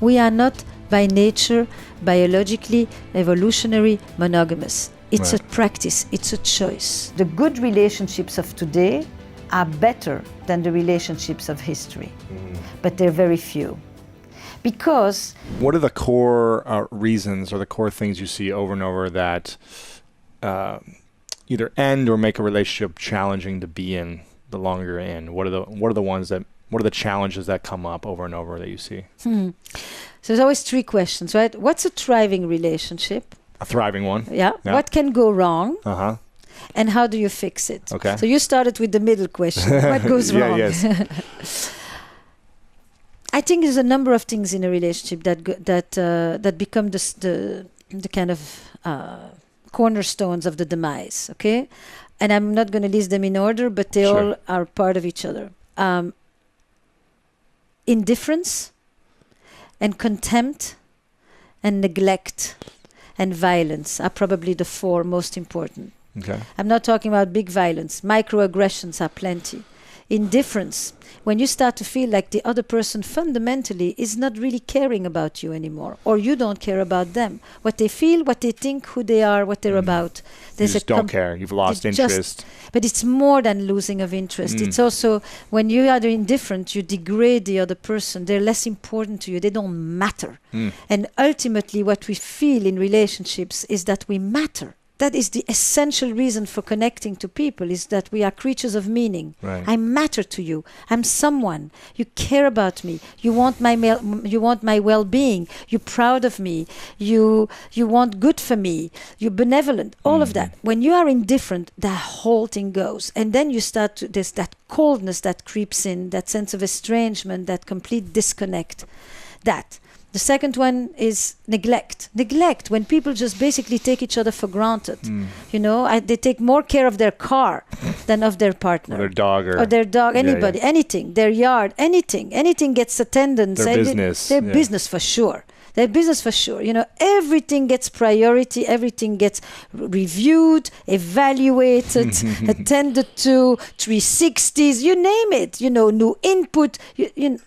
We are not by nature, biologically, evolutionary, monogamous. It's a practice, it's a choice. The good relationships of today are better than the relationships of history, but they're very few. Because... What are the core reasons or the core things you see over and over that either end or make a relationship challenging to be in the longer you're in? What are the challenges that come up over and over that you see? So there's always three questions, right? What's a thriving relationship? A thriving one. Yeah. What can go wrong? Uh-huh. And how do you fix it? Okay. So you started with the middle question. What goes wrong? Yes. I think there's a number of things in a relationship that become the kind of cornerstones of the demise. Okay, and I'm not going to list them in order, but they all are part of each other. Indifference, and contempt, and neglect, and violence are probably the four most important. Okay. I'm not talking about big violence. Microaggressions are plenty. Indifference, when you start to feel like the other person fundamentally is not really caring about you anymore, or you don't care about them. What they feel, what they think, who they are, what they're about. You just don't care. You've lost interest. But it's more than losing of interest. It's also when you are indifferent, you degrade the other person. They're less important to you. They don't matter. And ultimately what we feel in relationships is that we matter. That is the essential reason for connecting to people, is that we are creatures of meaning. Right. I matter to you. I'm someone. You care about me. You want my well-being. You're proud of me. You want good for me. You're benevolent. All of that. When you are indifferent, the whole thing goes. And then you start to, there's that coldness that creeps in, that sense of estrangement, that complete disconnect. The second one is neglect. Neglect, when people just basically take each other for granted. You know, they take more care of their car than of their partner. Or their dog. Anybody, anything. Their yard, anything. Anything gets attendance. Their business. Their business for sure. Their business for sure. You know, everything gets priority. Everything gets reviewed, evaluated, attended to, 360s, you name it. You know, new input.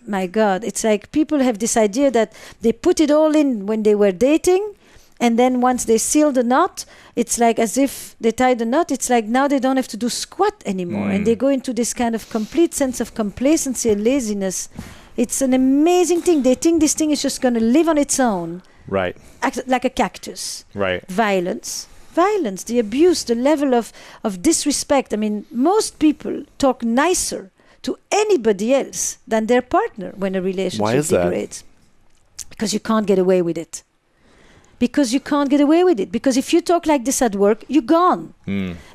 My God, it's like people have this idea that they put it all in when they were dating. And then once they seal the knot, it's like as if they tie the knot. It's like now they don't have to do squat anymore. And they go into this kind of complete sense of complacency and laziness. It's an amazing thing. They think this thing is just going to live on its own. Right. Like a cactus. Right. Violence, the abuse, the level of disrespect. I mean, most people talk nicer to anybody else than their partner when a relationship degrades. Because you can't get away with it. Because if you talk like this at work, you're gone.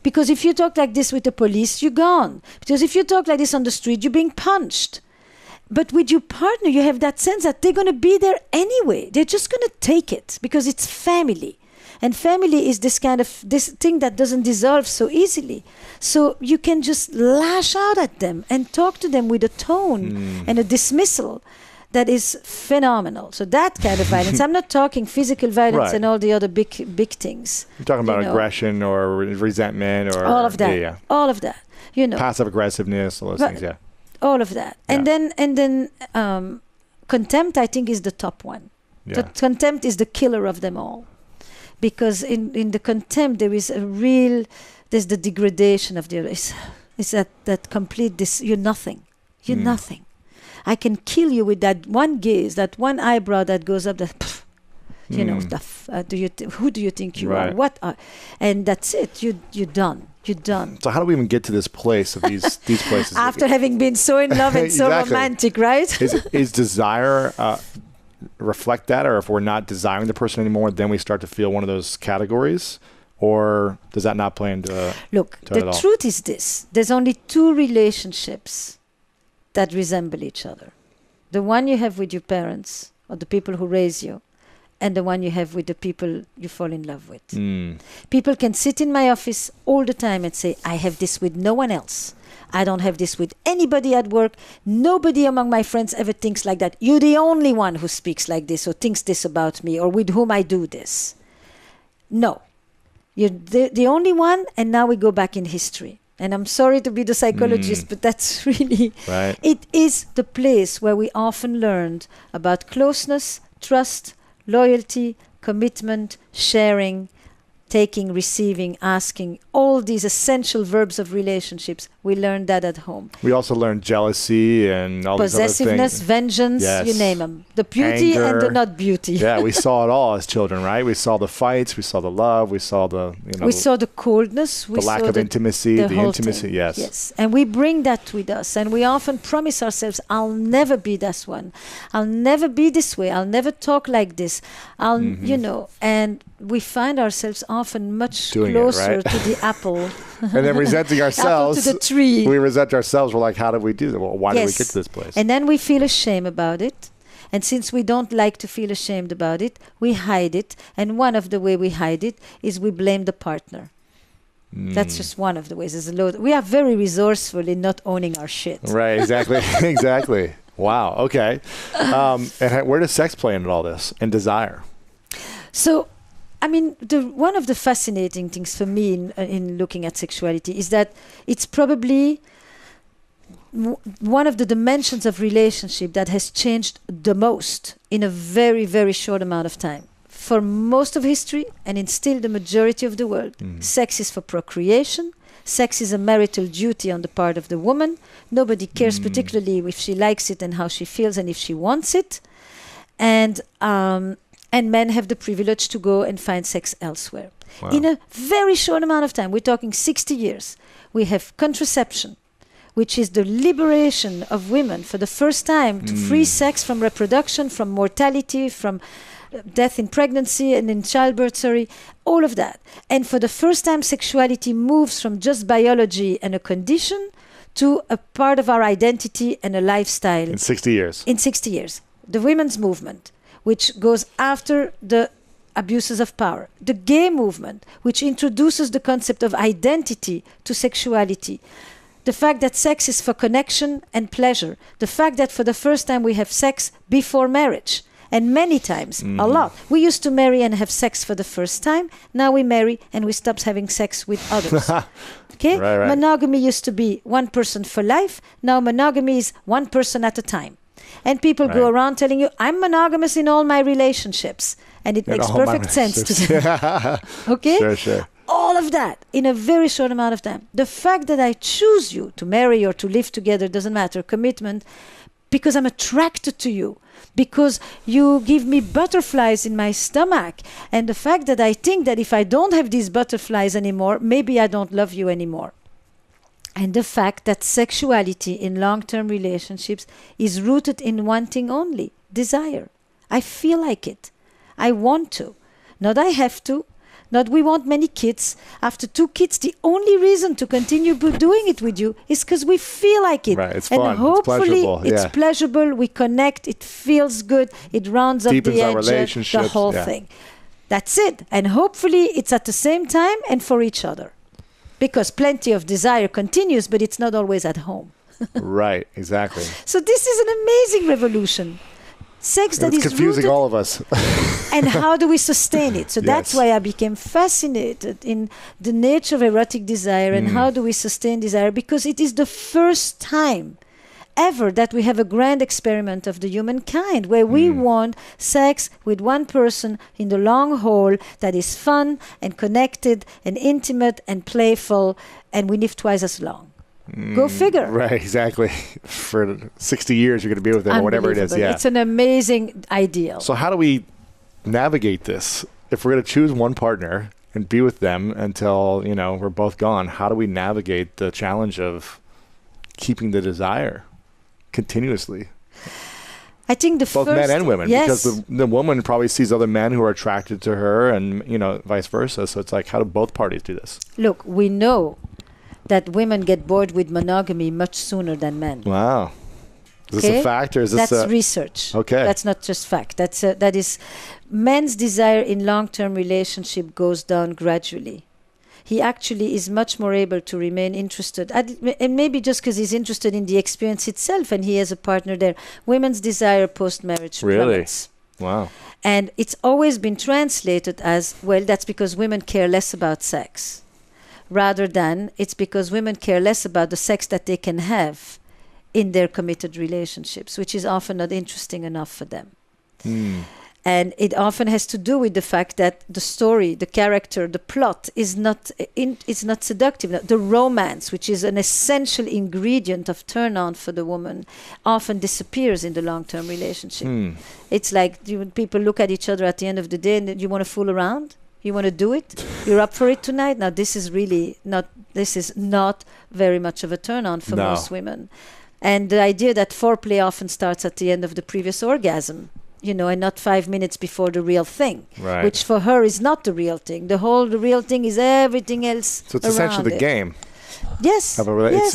Because if you talk like this with the police, you're gone. Because if you talk like this on the street, you're being punched. But with your partner, you have that sense that they're going to be there anyway. They're just going to take it because it's family. And family is this thing that doesn't dissolve so easily. So you can just lash out at them and talk to them with a tone and a dismissal that is phenomenal. So that kind of violence. I'm not talking physical violence and all the other big things. You're talking about aggression or resentment or... All of that. All of that. You know. Passive aggressiveness, all those things, All of that. And then contempt, I think, is the top one. The contempt is the killer of them all. Because in the contempt, there's the degradation of the other. It's that complete, you're nothing. You're nothing. I can kill you with that one gaze, that one eyebrow that goes up, you know, who do you think you are? What are? And that's it. You're done. You're done. So how do we even get to this place of these places? After having been so in love and so romantic, right? Is desire reflect that? Or if we're not desiring the person anymore, then we start to feel one of those categories? Or does that not play into Look, the truth is this. There's only two relationships that resemble each other. The one you have with your parents or the people who raise you, and the one you have with the people you fall in love with. People can sit in my office all the time and say, I have this with no one else. I don't have this with anybody at work. Nobody among my friends ever thinks like that. You're the only one who speaks like this or thinks this about me or with whom I do this. No. You're the only one, and now we go back in history. And I'm sorry to be the psychologist, but that's really... It is the place where we often learned about closeness, trust, loyalty, commitment, sharing, taking, receiving, asking, all these essential verbs of relationships. We learn that at home. We also learn jealousy and all these other things. Possessiveness, vengeance, you name them. The beauty Anger. and the not beauty. Yeah, we saw it all as children, right? We saw the fights, we saw the love, we saw the, we saw the coldness, the lack of intimacy, the intimacy, yes. Yes, and we bring that with us, and we often promise ourselves, I'll never be this one. I'll never be this way. I'll never talk like this. I'll, and we find ourselves often much closer to the apple. And then resenting ourselves. Apple to the tree. We resent ourselves. We're like, how did we do that? Well, why did we get to this place? And then we feel ashamed about it. And since we don't like to feel ashamed about it, we hide it. And one of the way we hide it is we blame the partner. That's just one of the ways. There's a lot. We are very resourceful in not owning our shit. Right, exactly. Exactly. Wow, okay. And where does sex play into all this and desire? So, I mean, one of the fascinating things for me in looking at sexuality is that it's probably one of the dimensions of relationship that has changed the most in a very, very short amount of time. For most of history, and in still the majority of the world, sex is for procreation. Sex is a marital duty on the part of the woman. Nobody cares particularly if she likes it and how she feels and if she wants it. And men have the privilege to go and find sex elsewhere. Wow. In a very short amount of time, we're talking 60 years, we have contraception, which is the liberation of women for the first time to free sex from reproduction, from mortality, from death in pregnancy and in childbirth, all of that. And for the first time, sexuality moves from just biology and a condition to a part of our identity and a lifestyle. In 60 years. In 60 years. The women's movement, which goes after the abuses of power. The gay movement, which introduces the concept of identity to sexuality. The fact that sex is for connection and pleasure. The fact that for the first time we have sex before marriage. And many times, a lot. We used to marry and have sex for the first time. Now we marry and we stop having sex with others. Okay? Right. Monogamy used to be one person for life. Now monogamy is one person at a time. And people go around telling you, I'm monogamous in all my relationships. And it makes perfect sense to them. Okay? Sure. All of that in a very short amount of time. The fact that I choose you to marry or to live together doesn't matter. Commitment, because I'm attracted to you. Because you give me butterflies in my stomach. And the fact that I think that if I don't have these butterflies anymore, maybe I don't love you anymore. And the fact that sexuality in long-term relationships is rooted in one thing only, desire. I feel like it. I want to. Not I have to. Not we want many kids. After 2 kids, the only reason to continue doing it with you is because we feel like it. Right, it's and fun. hopefully it's pleasurable. We connect. It feels good. It rounds up Deepens the our edge, relationships, the whole thing. That's it. And hopefully it's at the same time and for each other. Because plenty of desire continues, but it's not always at home. Right, exactly. So this is an amazing revolution. Sex that is confusing rooted, all of us. and how do we sustain it? So that's why I became fascinated in the nature of erotic desire and how do we sustain desire, because it is the first time ever that we have a grand experiment of the humankind where we want sex with one person in the long haul that is fun and connected and intimate and playful, and we live twice as long. Go figure. Right, exactly. For 60 years, you're going to be with them or whatever it is. Yeah. It's an amazing ideal. So how do we navigate this? If we're going to choose one partner and be with them until, we're both gone, how do we navigate the challenge of keeping the desire continuously? I think both men and women, yes. because the woman probably sees other men who are attracted to her and, vice versa. So it's like, how do both parties do this? Look, we know that women get bored with monogamy much sooner than men. Wow. Is this a fact or is this That's research. Okay. That's not just fact. That is men's desire in long-term relationship goes down gradually. He actually is much more able to remain interested. And maybe just because he's interested in the experience itself and he has a partner there. Women's desire post-marriage plummets. Wow. And it's always been translated as, well, that's because women care less about sex. Rather than it's because women care less about the sex that they can have in their committed relationships, which is often not interesting enough for them. And it often has to do with the fact that the story, the character, the plot is not seductive. The romance, which is an essential ingredient of turn on for the woman, often disappears in the long-term relationship. It's like people look at each other at the end of the day and you want to fool around? You want to do it? You're up for it tonight? Now, this is not very much of a turn on for most women. And the idea that foreplay often starts at the end of the previous orgasm, and not 5 minutes before the real thing, which for her is not the real thing. The real thing is everything else. So it's essentially the game. Yes.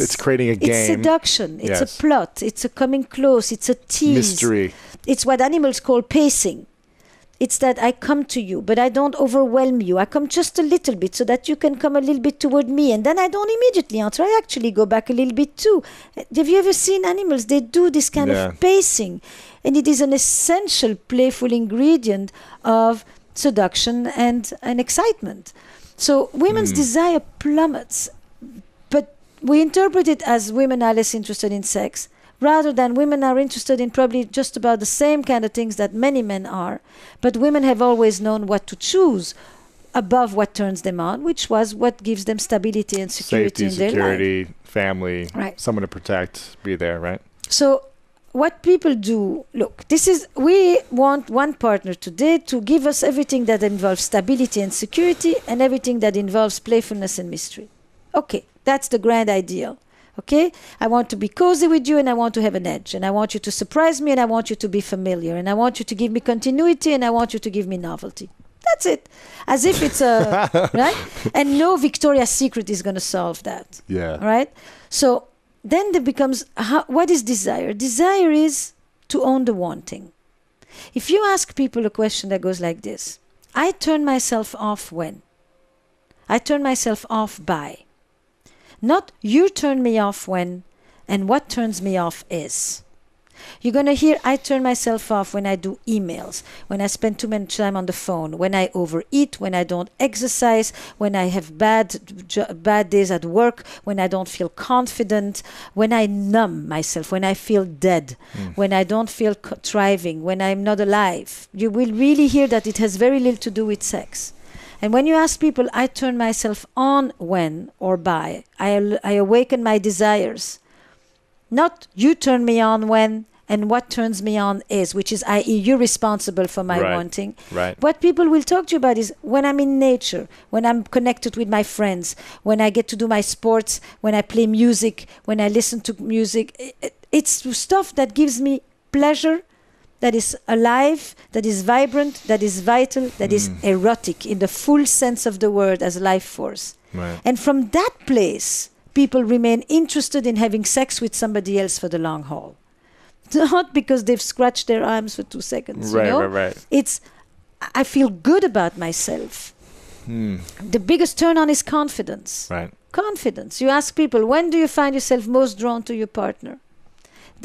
It's creating a game. It's seduction. It's a plot. It's a coming close. It's a tease. Mystery. It's what animals call pacing. It's that I come to you, but I don't overwhelm you. I come just a little bit so that you can come a little bit toward me. And then I don't immediately answer. I actually go back a little bit too. Have you ever seen animals? They do this kind of pacing. And it is an essential playful ingredient of seduction and excitement. So women's desire plummets. But we interpret it as women are less interested in sex, rather than women are interested in probably just about the same kind of things that many men are. But women have always known what to choose above what turns them on, which was what gives them stability and security in their life. Security, family, someone to protect, be there, right? So what people do, look, we want one partner today to give us everything that involves stability and security and everything that involves playfulness and mystery. Okay, that's the grand ideal. Okay, I want to be cozy with you and I want to have an edge and I want you to surprise me and I want you to be familiar and I want you to give me continuity and I want you to give me novelty. That's it. As if it's right? And no Victoria's Secret is going to solve that. Yeah. Right? So then there becomes, what is desire? Desire is to own the wanting. If you ask people a question that goes like this, I turn myself off when? I turn myself off by. Not you turn me off when, and what turns me off is. You're going to hear I turn myself off when I do emails, when I spend too much time on the phone, when I overeat, when I don't exercise, when I have bad days at work, when I don't feel confident, when I numb myself, when I feel dead, when I don't feel thriving, when I'm not alive. You will really hear that it has very little to do with sex. And when you ask people, I turn myself on when or by, I awaken my desires. Not you turn me on when and what turns me on is, which is, i.e., you're responsible for my wanting. Right. What people will talk to you about is when I'm in nature, when I'm connected with my friends, when I get to do my sports, when I play music, when I listen to music. It's stuff that gives me pleasure, that is alive, that is vibrant, that is vital, that is erotic in the full sense of the word as life force. Right. And from that place, people remain interested in having sex with somebody else for the long haul. Not because they've scratched their arms for 2 seconds. Right. It's, I feel good about myself. The biggest turn on is confidence. Right. Confidence. You ask people, when do you find yourself most drawn to your partner?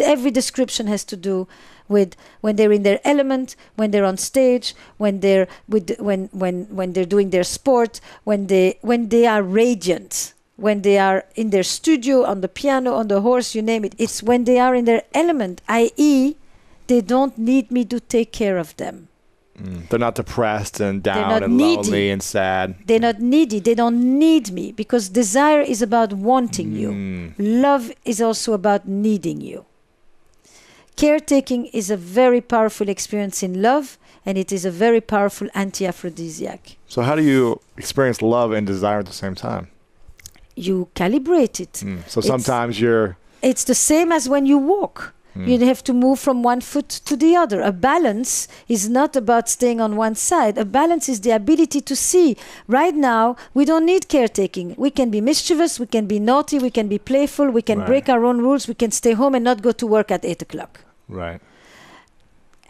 Every description has to do with when they're in their element, when they're on stage, when they're when they're doing their sport, when they are radiant, when they are in their studio, on the piano, on the horse, you name it. It's when they are in their element, i.e., they don't need me to take care of them. They're not depressed and down and lonely and sad. They're not needy. They don't need me, because desire is about wanting you. Love is also about needing you. Caretaking is a very powerful experience in love, and it is a very powerful anti-aphrodisiac. So how do you experience love and desire at the same time? You calibrate it. So sometimes it's the same as when you walk. You have to move from one foot to the other. A balance is not about staying on one side. A balance is the ability to see. Right now, we don't need caretaking. We can be mischievous, we can be naughty, we can be playful, we can break our own rules, we can stay home and not go to work at 8 o'clock. Right.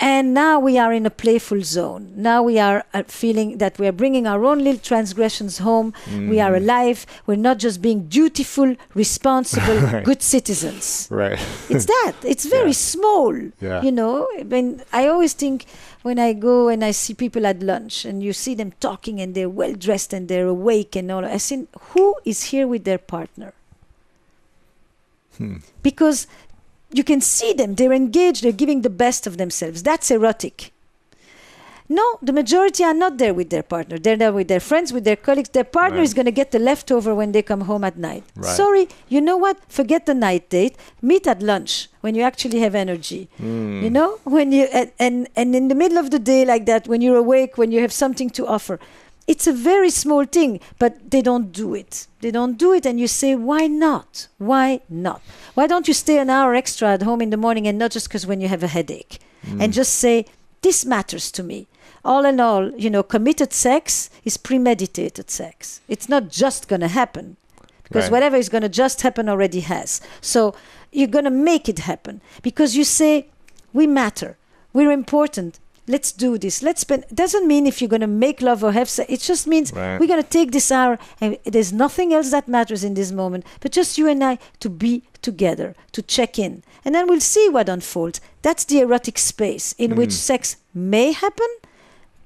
And now we are in a playful zone. Now we are feeling that we are bringing our own little transgressions home. We are alive. We're not just being dutiful, responsible, good citizens. Right. It's that. It's very small. Yeah. You know, I always think when I go and I see people at lunch and you see them talking and they're well dressed and they're awake and all, I think, who is here with their partner? Because you can see them, they're engaged, they're giving the best of themselves. That's erotic. No, the majority are not there with their partner. They're there with their friends, with their colleagues. Their partner is going to get the leftover when they come home at night. Right. Sorry, you know what? Forget the night date. Meet at lunch when you actually have energy. You know, when you and in the middle of the day like that, when you're awake, when you have something to offer. It's a very small thing, but they don't do it. They don't do it, and you say, why not? Why not? Why don't you stay an hour extra at home in the morning and not just because when you have a headache? And just say, this matters to me. All in all, you know, committed sex is premeditated sex. It's not just going to happen, because whatever is going to just happen already has. So you're going to make it happen because you say, we matter. We're important. Let's do this. Let's spend. Doesn't mean if you're going to make love or have sex. It just means we're going to take this hour, and there's nothing else that matters in this moment, but just you and I to be together, to check in, and then we'll see what unfolds. That's the erotic space in which sex may happen,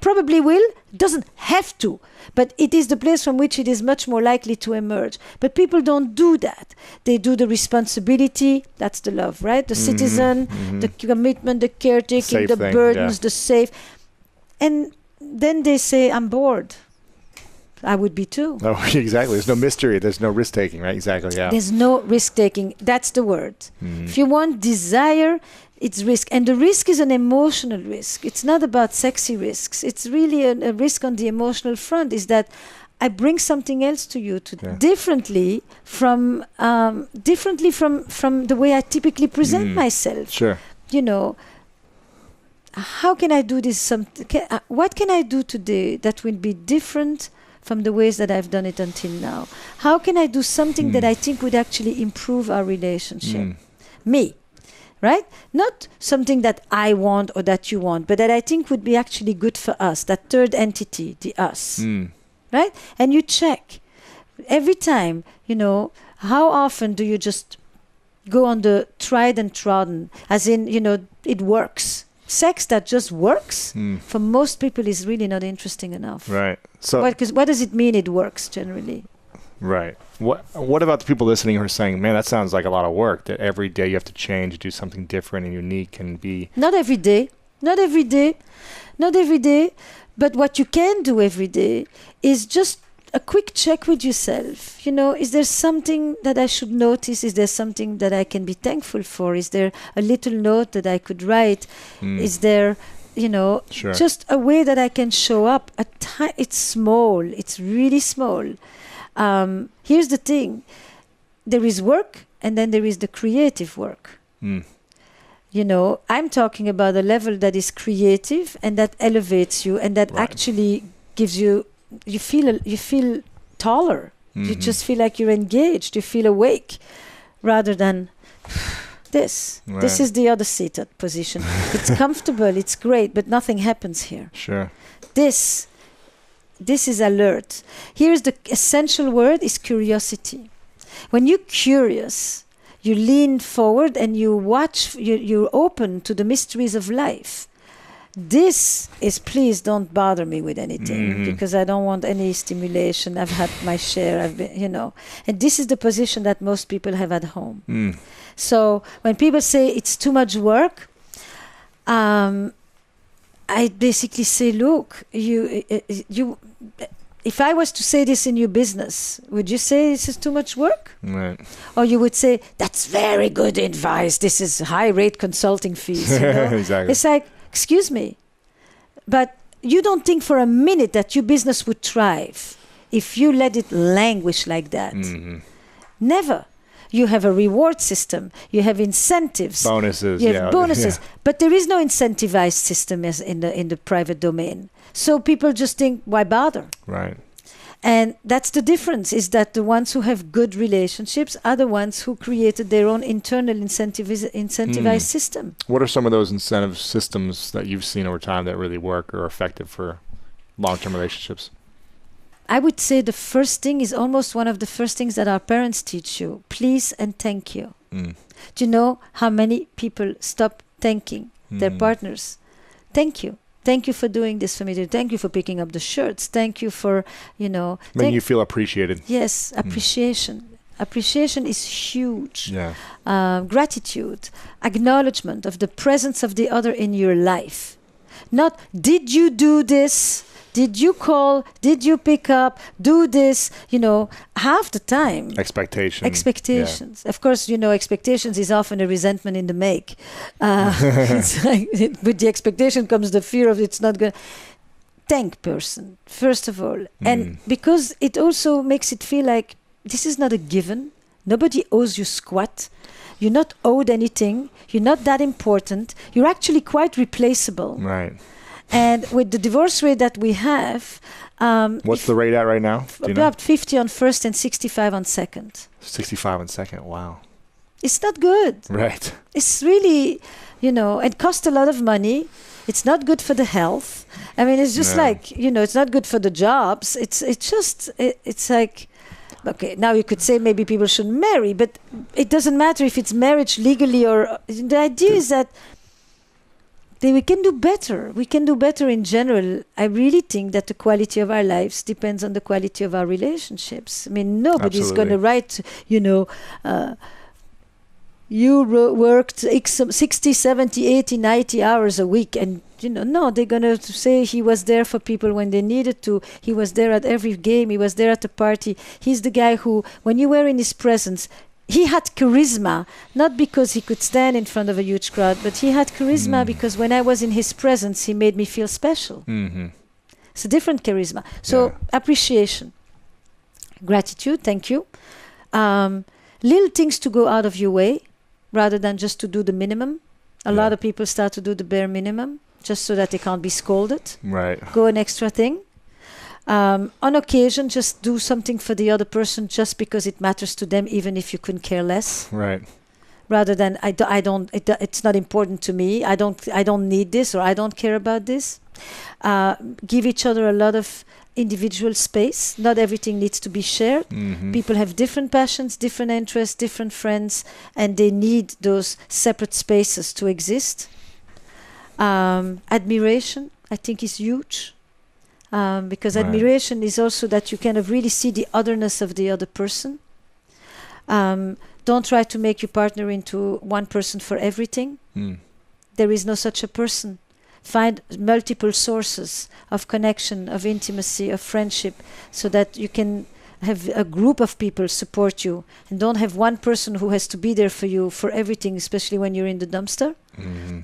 probably will, doesn't have to, but it is the place from which it is much more likely to emerge. But people don't do that. They do the responsibility, that's the love, right? The citizen, the commitment, the caretaking, the burdens, the safe. And then they say, I'm bored. I would be too. Oh, exactly. There's no mystery. There's no risk-taking, right? Exactly, yeah. There's no risk-taking. That's the word. If you want desire, it's risk. And the risk is an emotional risk. It's not about sexy risks. It's really a risk on the emotional front, is that I bring something else to you differently from the way I typically present myself. Sure. You know, how can I do this? What can I do today that will be different from the ways that I've done it until now? How can I do something that I think would actually improve our relationship? Me. Right? Not something that I want or that you want, but that I think would be actually good for us, that third entity, the us. Right? And you check. Every time, you know, how often do you just go on the tried and trodden, as in, you know, it works. Sex that just works, for most people is really not interesting enough. Right. So, because what does it mean it works generally? Right. What about the people listening who are saying, man, that sounds like a lot of work, that every day you have to change, do something different and unique and be... Not every day. Not every day. Not every day. But what you can do every day is just a quick check with yourself. You know, is there something that I should notice? Is there something that I can be thankful for? Is there a little note that I could write? Is there, you know, just a way that I can show up? It's small. It's really small. Here's the thing. There is work, and then there is the creative work. You know, I'm talking about a level that is creative and that elevates you and that actually gives you, you feel taller. You just feel like you're engaged. You feel awake rather than this. This is the other seated position. It's comfortable. It's great, but nothing happens here. Sure. This is alert. Here's the essential word is curiosity. When you're curious, you lean forward and you watch, you're open to the mysteries of life. This is, please don't bother me with anything because I don't want any stimulation. I've had my share, I've been, you know. And this is the position that most people have at home. So when people say it's too much work, I basically say, look, you. If I was to say this in your business, would you say this is too much work? Right. Or you would say, that's very good advice. This is high rate consulting fees. You know? Exactly. It's like, excuse me, but you don't think for a minute that your business would thrive if you let it languish like that. Never. You have a reward system. You have incentives. Bonuses. You have bonuses. But there is no incentivized system as in the private domain. So people just think, why bother? Right. And that's the difference, is that the ones who have good relationships are the ones who created their own internal incentivized system. What are some of those incentive systems that you've seen over time that really work or are effective for long-term relationships? I would say the first thing is almost one of the first things that our parents teach you. Please and thank you. Do you know how many people stop thanking their partners? Thank you. Thank you for doing this for me. Thank you for picking up the shirts. Thank you for, you know. Making you feel appreciated. Yes, appreciation. Appreciation is huge. Yeah. Gratitude, acknowledgement of the presence of the other in your life. Not, did you do this? Did you call? Did you pick up? Do this? Half the time. Expectations. Yeah. Of course, expectations is often a resentment in the make. It's like, with the expectation comes the fear of it's not going to. Thank person, first of all. And because it also makes it feel like this is not a given. Nobody owes you squat. You're not owed anything. You're not that important. You're actually quite replaceable. Right. And with the divorce rate that we have... what's the rate at right now? About 50 on first and 65 on second. 65 on second, wow. It's not good. Right. It's really, it costs a lot of money. It's not good for the health. I mean, it's just it's not good for the jobs. It's like... Okay, now you could say maybe people shouldn't marry, but it doesn't matter if it's marriage legally or... The idea is that we can do better. We can do better in general. I really think that the quality of our lives depends on the quality of our relationships. I mean, nobody's going to write, you worked 60, 70, 80, 90 hours a week and no, they're going to say he was there for people when they needed to. He was there at every game. He was there at the party. He's the guy who, when you were in his presence, he had charisma, not because he could stand in front of a huge crowd, but he had charisma because when I was in his presence, he made me feel special. Mm-hmm. It's a different charisma. So appreciation, gratitude, thank you. Little things to go out of your way rather than just to do the minimum. A lot of people start to do the bare minimum just so that they can't be scolded. Right. Go an extra thing. On occasion, just do something for the other person just because it matters to them, even if you couldn't care less. Right. Rather than it's not important to me. I don't need this or I don't care about this. Give each other a lot of individual space. Not everything needs to be shared. Mm-hmm. People have different passions, different interests, different friends, and they need those separate spaces to exist. Admiration, I think, is huge. Because admiration is also that you kind of really see the otherness of the other person. Don't try to make your partner into one person for everything. There is no such a person. Find multiple sources of connection, of intimacy, of friendship, so that you can have a group of people support you, and don't have one person who has to be there for you for everything, especially when you're in the dumpster. Mm-hmm.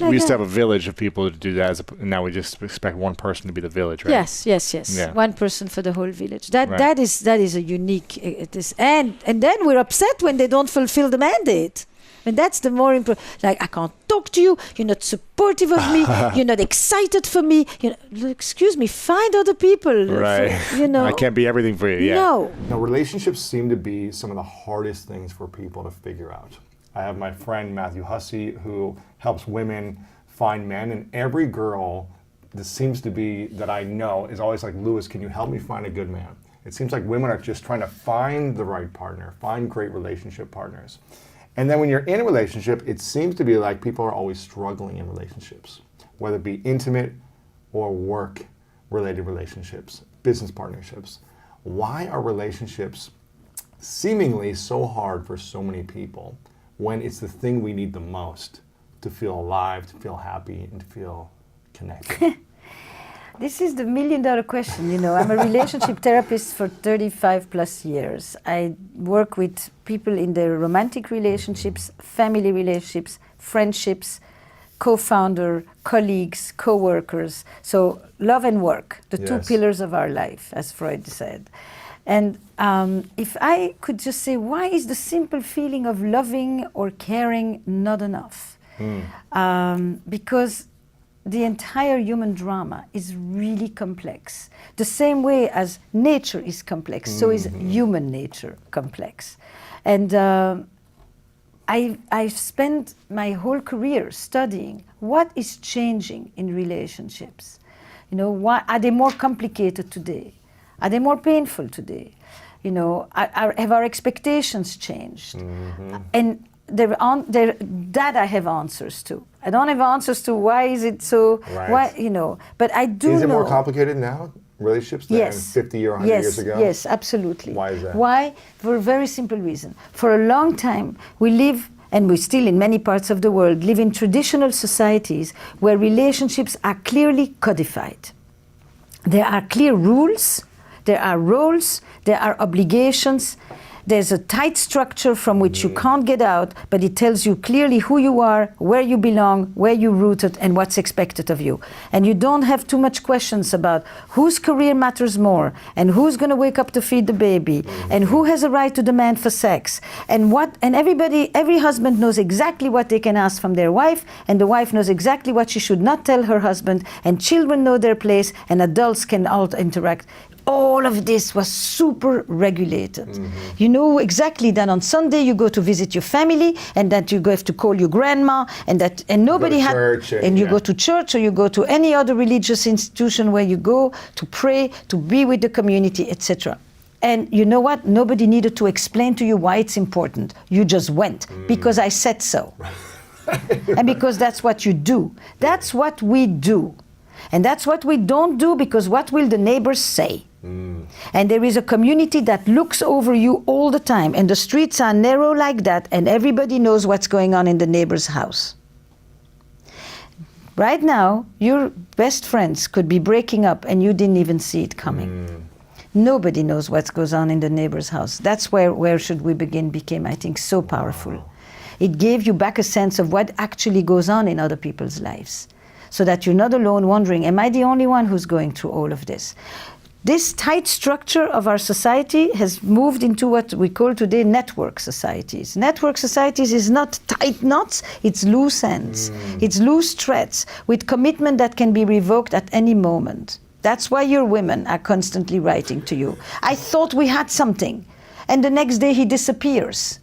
We used to have a village of people to do that, and now we just expect one person to be the village, right? Yes. Yeah. One person for the whole village. That is a unique. And then we're upset when they don't fulfill the mandate. And that's the more important. Like, I can't talk to you. You're not supportive of me. You're not excited for me. Excuse me. Find other people. Right. I can't be everything for you. Yeah. No. Now, relationships seem to be some of the hardest things for people to figure out. I have my friend Matthew Hussey who helps women find men, and every girl that seems to be that I know is always like, Lewis, can you help me find a good man? It seems like women are just trying to find the right partner, find great relationship partners. And then when you're in a relationship, it seems to be like people are always struggling in relationships, whether it be intimate or work-related relationships, business partnerships. Why are relationships seemingly so hard for so many people when it's the thing we need the most to feel alive, to feel happy, and to feel connected? This is the $1 million question. I'm a relationship therapist for 35 plus years. I work with people in their romantic relationships, family relationships, friendships, co-founder, colleagues, co-workers. So love and work, the two pillars of our life, as Freud said. And if I could just say, why is the simple feeling of loving or caring not enough? Because the entire human drama is really complex. The same way as nature is complex, so is human nature complex. And I've spent my whole career studying what is changing in relationships. Why are they more complicated today? Are they more painful today? Have our expectations changed? And that I have answers to. I don't have answers to why is it so, but I do know. Is it more complicated now, relationships, than 50 or 100 years ago? Yes, absolutely. Why is that? Why? For a very simple reason. For a long time, we live, and we still in many parts of the world live in traditional societies where relationships are clearly codified. There are clear rules, there are roles, there are obligations. There's a tight structure from which you can't get out, but it tells you clearly who you are, where you belong, where you're rooted, and what's expected of you. And you don't have too much questions about whose career matters more, and who's going to wake up to feed the baby, and who has a right to demand for sex, and what. And every husband knows exactly what they can ask from their wife, and the wife knows exactly what she should not tell her husband, and children know their place, and adults can all interact. All of this was super regulated. You know exactly that on Sunday you go to visit your family, and that you have to call your grandma, and nobody had, and you go to church, or you go to any other religious institution where you go to pray, to be with the community, etc. And you know what? Nobody needed to explain to you why it's important. You just went because I said so, and because that's what you do. That's what we do, and that's what we don't do, because what will the neighbors say? And there is a community that looks over you all the time, and the streets are narrow like that, and everybody knows what's going on in the neighbor's house. Right now, your best friends could be breaking up and you didn't even see it coming. Nobody knows what goes on in the neighbor's house. That's where Should We Begin became, I think, so powerful. Wow. It gave you back a sense of what actually goes on in other people's lives, so that you're not alone wondering, am I the only one who's going through all of this? This tight structure of our society has moved into what we call today network societies. Network societies is not tight knots, it's loose ends. It's loose threads with commitment that can be revoked at any moment. That's why your women are constantly writing to you. I thought we had something, and the next day he disappears.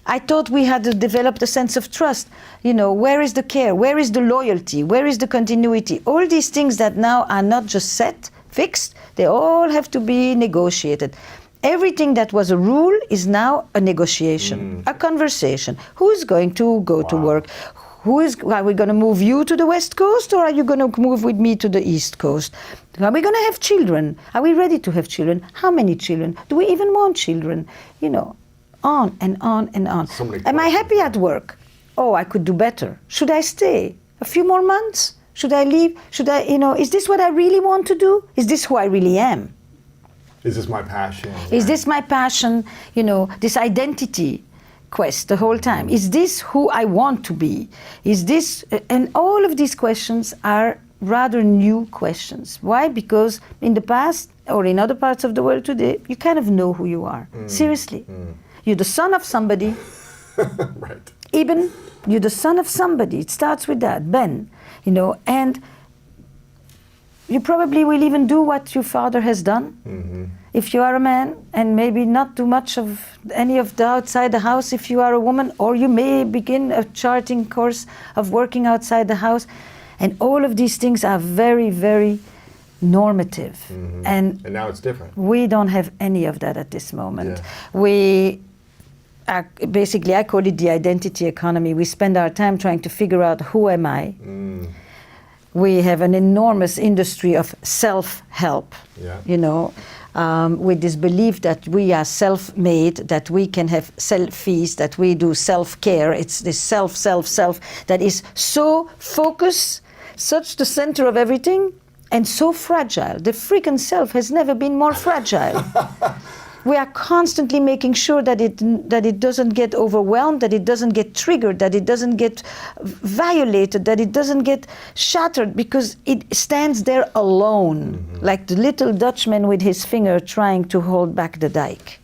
I thought we had developed a sense of trust. You know, where is the care? Where is the loyalty? Where is the continuity? All these things that now are not just set, fixed, they all have to be negotiated. Everything that was a rule is now a negotiation, a conversation. Who's going to go to work? Are we going to move you to the West Coast, or are you going to move with me to the East Coast? Are we going to have children? Are we ready to have children? How many children? Do we even want children? You know, on and on and on. Am I happy at work? Oh, I could do better. Should I stay a few more months? Should I leave? Is this what I really want to do? Is this who I really am? Is this my passion? Is this my passion? This identity quest the whole time. Is this who I want to be? Is this, and all of these questions are rather new questions. Why? Because in the past, or in other parts of the world today, you kind of know who you are. Seriously. You're the son of somebody. Right. Ibn, you're the son of somebody. It starts with that, Ben. And you probably will even do what your father has done. If you are a man, and maybe not do much of any of the outside the house if you are a woman, or you may begin a charting course of working outside the house. And all of these things are very, very normative. And now it's different. We don't have any of that at this moment. Yeah. Basically, I call it the identity economy. We spend our time trying to figure out, who am I? We have an enormous industry of self-help, with this belief that we are self-made, that we can have selfies, that we do self-care. It's this self that is so focused, such the center of everything, and so fragile. The freaking self has never been more fragile. We are constantly making sure that it doesn't get overwhelmed, that it doesn't get triggered, that it doesn't get violated, that it doesn't get shattered, because it stands there alone, like the little Dutchman with his finger trying to hold back the dike.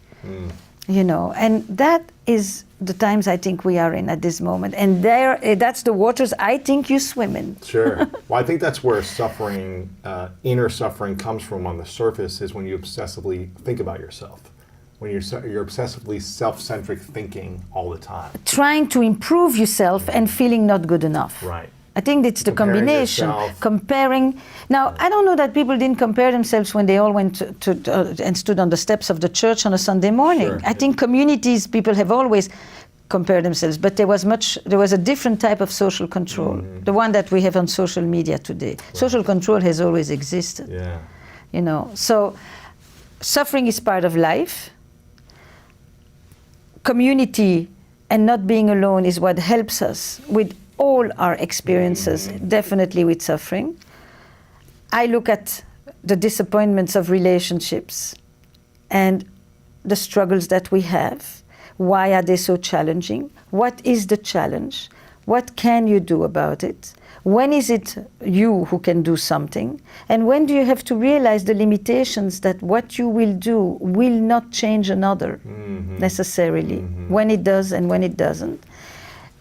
And that is the times I think we are in at this moment. And that's the waters I think you swim in. Sure. Well, I think that's where suffering, inner suffering comes from on the surface, is when you obsessively think about yourself. When you're obsessively self-centric thinking all the time. Trying to improve yourself and feeling not good enough. Right. I think it's the combination. Comparing. Now, I don't know that people didn't compare themselves when they all went to and stood on the steps of the church on a Sunday morning. Sure. I think communities, people have always compared themselves, but there was a different type of social control, the one that we have on social media today. Right. Social control has always existed. Yeah. So suffering is part of life. Community and not being alone is what helps us with all our experiences, definitely with suffering. I look at the disappointments of relationships and the struggles that we have. Why are they so challenging? What is the challenge? What can you do about it? When is it you who can do something? And when do you have to realize the limitations that what you will do will not change another necessarily, when it does and when it doesn't?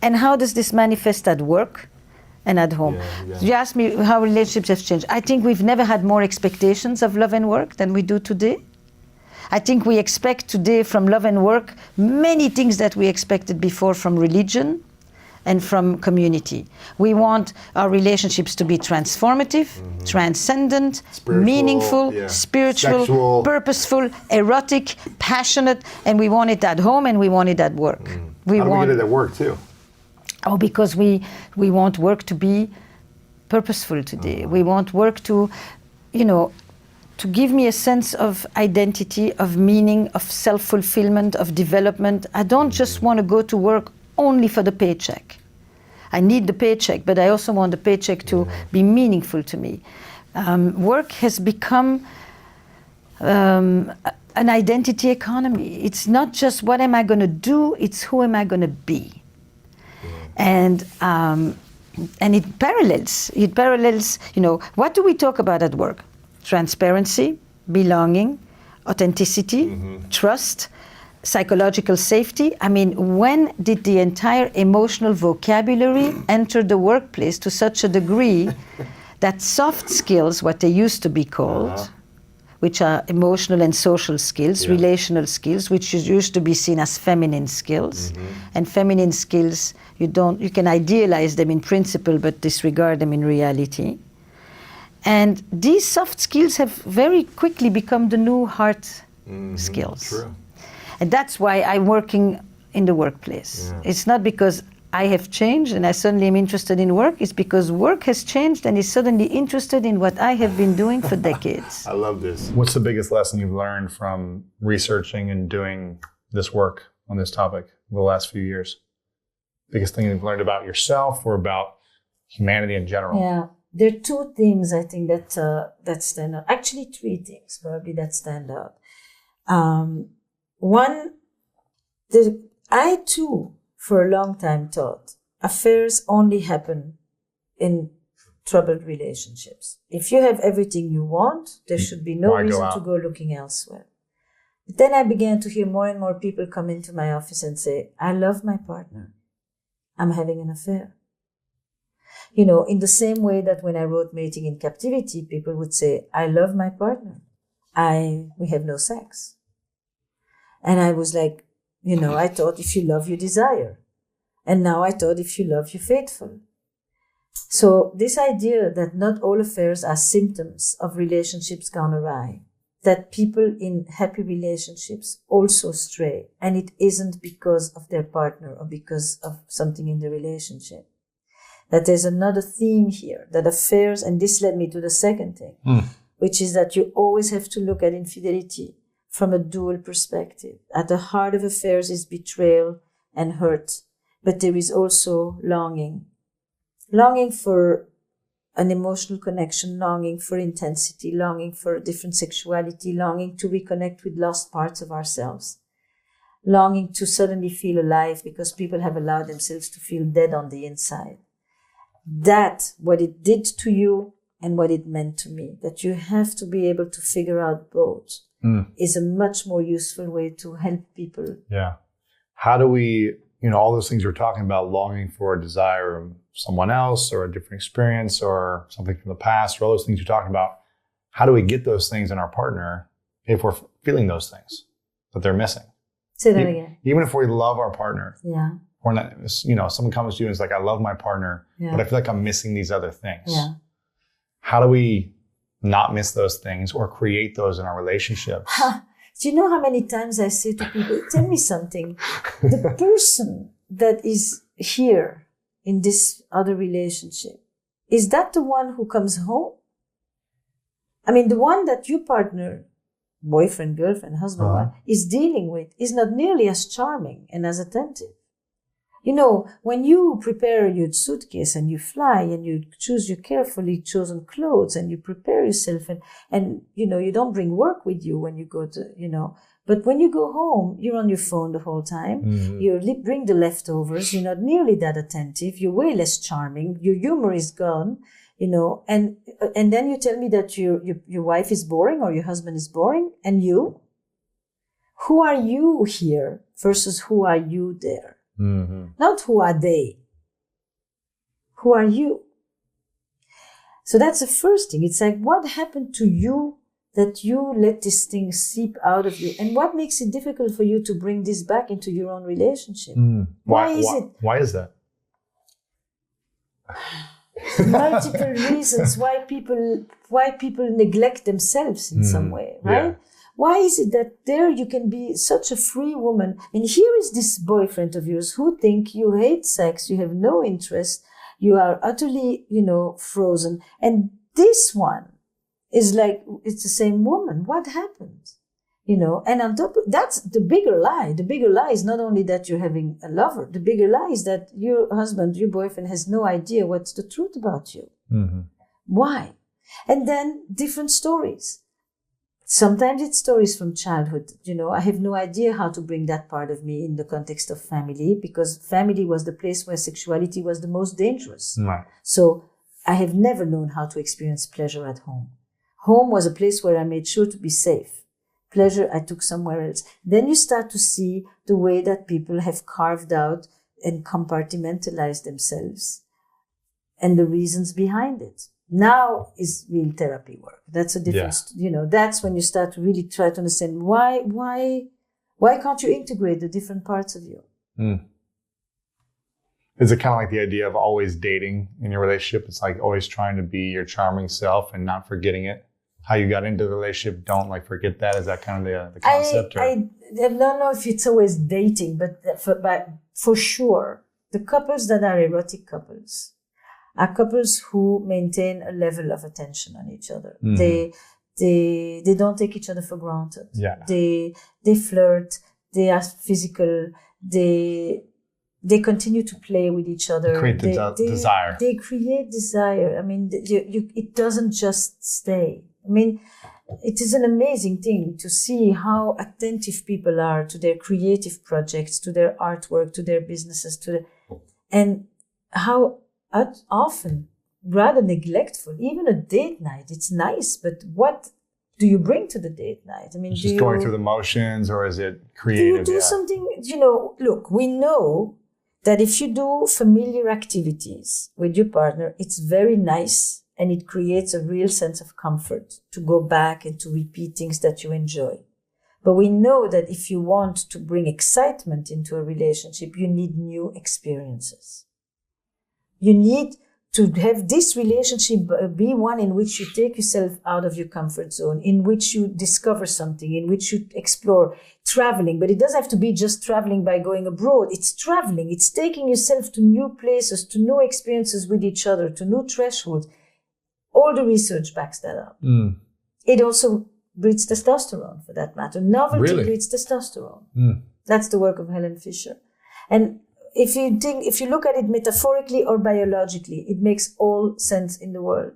And how does this manifest at work and at home? You asked me how relationships have changed. I think we've never had more expectations of love and work than we do today. I think we expect today from love and work many things that we expected before from religion and from community. We want our relationships to be transformative, transcendent, meaningful, spiritual, sexual, purposeful, erotic, passionate, and we want it at home and we want it at work. How do we get it at work too? Oh, because we want work to be purposeful today. We want work to, to give me a sense of identity, of meaning, of self-fulfillment, of development. I don't just want to go to work only for the paycheck. I need the paycheck, but I also want the paycheck to be meaningful to me. Work has become an identity economy. It's not just what am I going to do, it's who am I going to be. And it parallels, what do we talk about at work? Transparency, belonging, authenticity, trust, psychological safety. I mean, when did the entire emotional vocabulary enter the workplace to such a degree that soft skills, what they used to be called, which are emotional and social skills, relational skills, which used to be seen as feminine skills, and feminine skills, you can idealize them in principle, but disregard them in reality. And these soft skills have very quickly become the new hard skills. True. And that's why I'm working in the workplace. It's not because I have changed and I suddenly am interested in work. It's because work has changed and is suddenly interested in what I have been doing for decades. I love this. What's the biggest lesson you've learned from researching and doing this work on this topic over the last few years? Biggest thing you've learned about yourself or about humanity in general? Yeah, there are two things I think that stand out. Actually, three things probably that stand out. One, I too, for a long time thought affairs only happen in troubled relationships. If you have everything you want, there should be no reason to go looking elsewhere. But then I began to hear more and more people come into my office and say, I love my partner. I'm having an affair. In the same way that when I wrote Mating in Captivity, people would say, I love my partner. We have no sex. And I was like, I thought if you love, you desire. And now I thought if you love, you're faithful. So this idea that not all affairs are symptoms of relationships gone awry, that people in happy relationships also stray, and it isn't because of their partner or because of something in the relationship. That there's another theme here, that affairs, and this led me to the second thing, which is that you always have to look at infidelity from a dual perspective. At the heart of affairs is betrayal and hurt, but there is also longing. Longing for an emotional connection, longing for intensity, longing for a different sexuality, longing to reconnect with lost parts of ourselves, longing to suddenly feel alive because people have allowed themselves to feel dead on the inside. That, what it did to you and what it meant to me, that you have to be able to figure out both, is a much more useful way to help people. Yeah. How do we, all those things you're talking about, longing for a desire of someone else or a different experience or something from the past, or all those things you're talking about, how do we get those things in our partner if we're feeling those things that they're missing? Say that again. Even if we love our partner. Yeah. Or not, someone comes to you and is like, I love my partner, but I feel like I'm missing these other things. Yeah. How do we not miss those things or create those in our relationships? Do you know how many times I say to people, tell me something. The person that is here in this other relationship, is that the one who comes home? I mean, the one that your partner, boyfriend, girlfriend, husband, wife, is dealing with is not nearly as charming and as attentive. You know, when you prepare your suitcase and you fly and you choose your carefully chosen clothes and you prepare yourself and you know, you don't bring work with you when you go to, you know, but when you go home, you're on your phone the whole time. Mm-hmm. You bring the leftovers. You're not nearly that attentive. You're way less charming. Your humor is gone, you know, and then you tell me that your wife is boring or your husband is boring, and you? Who are you here versus who are you there? Mm-hmm. Not who are they. Who are you? So that's the first thing. It's like, what happened to you that you let this thing seep out of you? And what makes it difficult for you to bring this back into your own relationship? Why is it? Why is that? Multiple reasons why people neglect themselves in some way, right? Yeah. Why is it that there you can be such a free woman, and here is this boyfriend of yours who think you hate sex, you have no interest, you are utterly, you know, frozen, and this one is like, it's the same woman. What happened? You know, and on top of that's the bigger lie. The bigger lie is not only that you're having a lover. The bigger lie is that your husband, your boyfriend has no idea what's the truth about you. Mm-hmm. Why? And then different stories. Sometimes it's stories from childhood. You know, I have no idea how to bring that part of me in the context of family, because family was the place where sexuality was the most dangerous. Right. So I have never known how to experience pleasure at home. Home was a place where I made sure to be safe. Pleasure I took somewhere else. Then you start to see the way that people have carved out and compartmentalized themselves and the reasons behind it. Now is real therapy work. That's a difference. Yeah. You know, that's when you start to really try to understand why can't you integrate the different parts of you? Mm. Is it kind of like the idea of always dating in your relationship? It's like always trying to be your charming self and not forgetting it. How you got into the relationship, don't like forget that. Is that kind of the concept? I don't know if it's always dating, but for sure, the couples that are erotic couples are couples who maintain a level of attention on each other. Mm-hmm. They don't take each other for granted. Yeah. They flirt. They are physical. They continue to play with each other. Create desire. They create desire. I mean, it doesn't just stay. I mean, it is an amazing thing to see how attentive people are to their creative projects, to their artwork, to their businesses, and how often rather neglectful. Even a date night, it's nice, but what do you bring to the date night? I mean, it's just going through the motions, or is it creative? Do you do something? You know, look, we know that if you do familiar activities with your partner, it's very nice. And it creates a real sense of comfort to go back and to repeat things that you enjoy. But we know that if you want to bring excitement into a relationship, you need new experiences. You need to have this relationship be one in which you take yourself out of your comfort zone, in which you discover something, in which you explore traveling. But it doesn't have to be just traveling by going abroad. It's traveling. It's taking yourself to new places, to new experiences with each other, to new thresholds. All the research backs that up. Mm. It also breeds testosterone, for that matter. Novelty breeds testosterone. Mm. That's the work of Helen Fisher. And if you look at it metaphorically or biologically, it makes all sense in the world.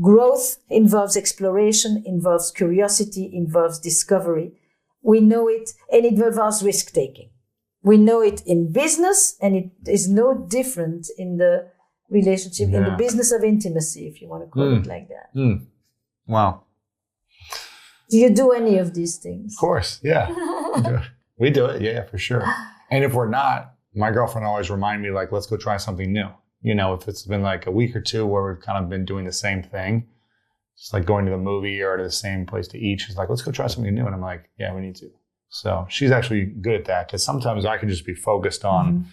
Growth involves exploration, involves curiosity, involves discovery. We know it, and it involves risk-taking. We know it in business, and it is no different in the relationship, in the business of intimacy, if you want to call it like that. Mm. Wow. Do you do any of these things? Of course, yeah. We do it, yeah, for sure. And if we're not, my girlfriend always reminds me, like, let's go try something new. You know, if it's been like a week or two where we've kind of been doing the same thing, just like going to the movie or to the same place to eat, she's like, let's go try something new. And I'm like, yeah, we need to. So she's actually good at that, because sometimes I can just be focused on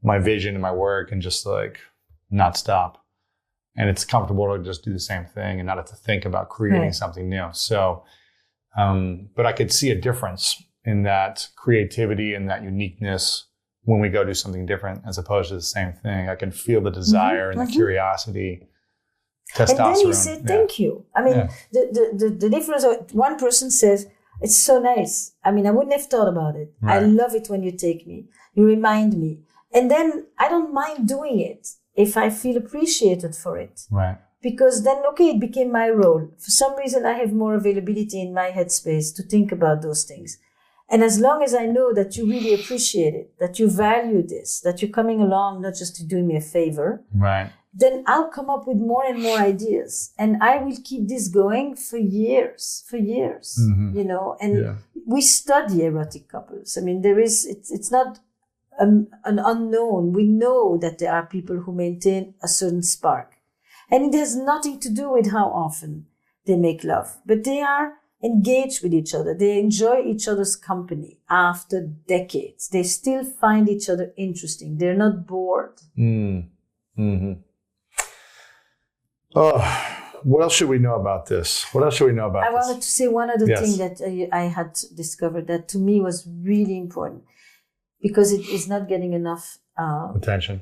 my vision and my work and just like not stop. And it's comfortable to just do the same thing and not have to think about creating something new. So, but I could see a difference in that creativity and that uniqueness when we go do something different as opposed to the same thing. I can feel the desire and the curiosity, testosterone. And then you say, thank you. I mean, the difference, one person says, it's so nice. I mean, I wouldn't have thought about it. Right. I love it when you take me. You remind me. And then I don't mind doing it if I feel appreciated for it. Right. Because then, okay, it became my role. For some reason, I have more availability in my headspace to think about those things. And as long as I know that you really appreciate it, that you value this, that you're coming along not just to do me a favor, right, then I'll come up with more and more ideas. And I will keep this going for years, mm-hmm. you know. And we study erotic couples. I mean, it's not an unknown. We know that there are people who maintain a certain spark. And it has nothing to do with how often they make love, but they are engaged with each other. They enjoy each other's company after decades. They still find each other interesting. They're not bored. Mm-hmm. Oh, what else should we know about this? What else should we know about I this? wanted to say one other thing that I had discovered that to me was really important because it is not getting enough attention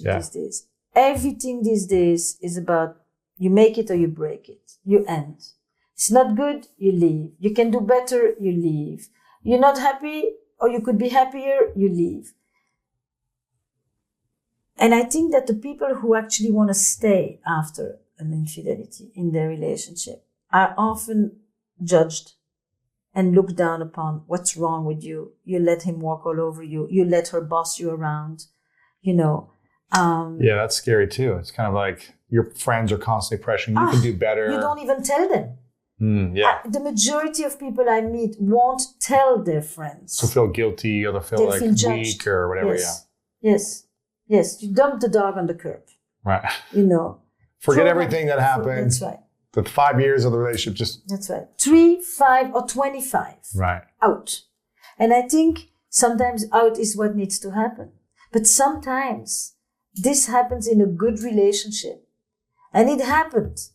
these days. Everything these days is about you make it or you break it. You end. It's not good, you leave. You can do better, you leave. You're not happy or you could be happier, you leave. And I think that the people who actually want to stay after an infidelity in their relationship are often judged and looked down upon. What's wrong with you? You let him walk all over you. You let her boss you around, you know. Yeah, that's scary too. It's kind of like your friends are constantly pressuring you can do better. You don't even tell them. The majority of people I meet won't tell their friends. So feel guilty or they'll feel like weak or whatever. Yes. You dump the dog on the curb. Right. You know. Forget everything that happened. That's right. The 5 years of the relationship just. That's right. 3, 5, or 25. Right. Out. And I think sometimes out is what needs to happen. But sometimes this happens in a good relationship. And it happened.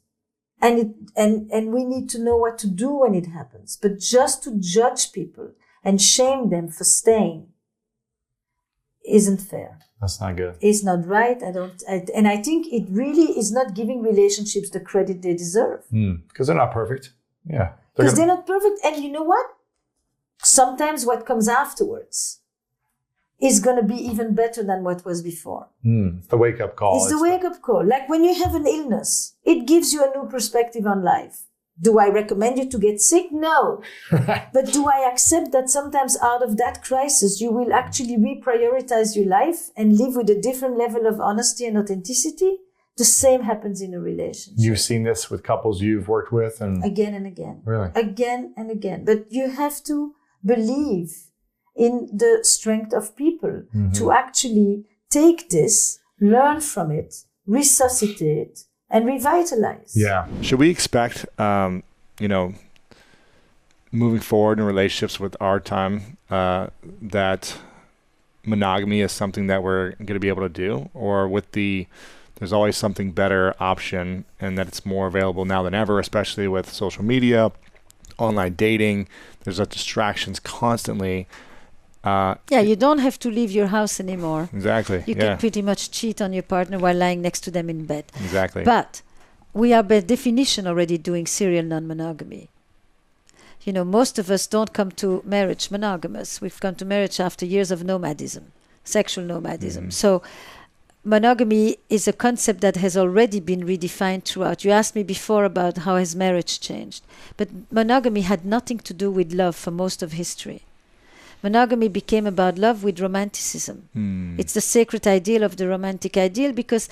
And we need to know what to do when it happens. But just to judge people and shame them for staying isn't fair. That's not good. It's not right. And I think it really is not giving relationships the credit they deserve. Because they're not perfect. Yeah. Because they're not perfect. And you know what? Sometimes what comes afterwards is going to be even better than what was before. It's the wake-up call. It's the wake-up call. Like when you have an illness, it gives you a new perspective on life. Do I recommend you to get sick? No. But do I accept that sometimes out of that crisis, you will actually reprioritize your life and live with a different level of honesty and authenticity? The same happens in a relationship. You've seen this with couples you've worked with? And again and again. Really? Again and again. But you have to believe in the strength of people to actually take this, learn from it, resuscitate, and revitalize. Yeah. Should we expect, moving forward in relationships with our time, that monogamy is something that we're going to be able to do? Or there's always something better option and that it's more available now than ever, especially with social media, online dating. There's distractions constantly. You don't have to leave your house anymore. Exactly. You can pretty much cheat on your partner while lying next to them in bed. Exactly. But we are by definition already doing serial non-monogamy. You know, most of us don't come to marriage monogamous. We've come to marriage after years of nomadism, sexual nomadism. So monogamy is a concept that has already been redefined throughout. You asked me before about how has marriage changed. But monogamy had nothing to do with love for most of history. Monogamy became about love with romanticism. It's the sacred ideal of the romantic ideal, because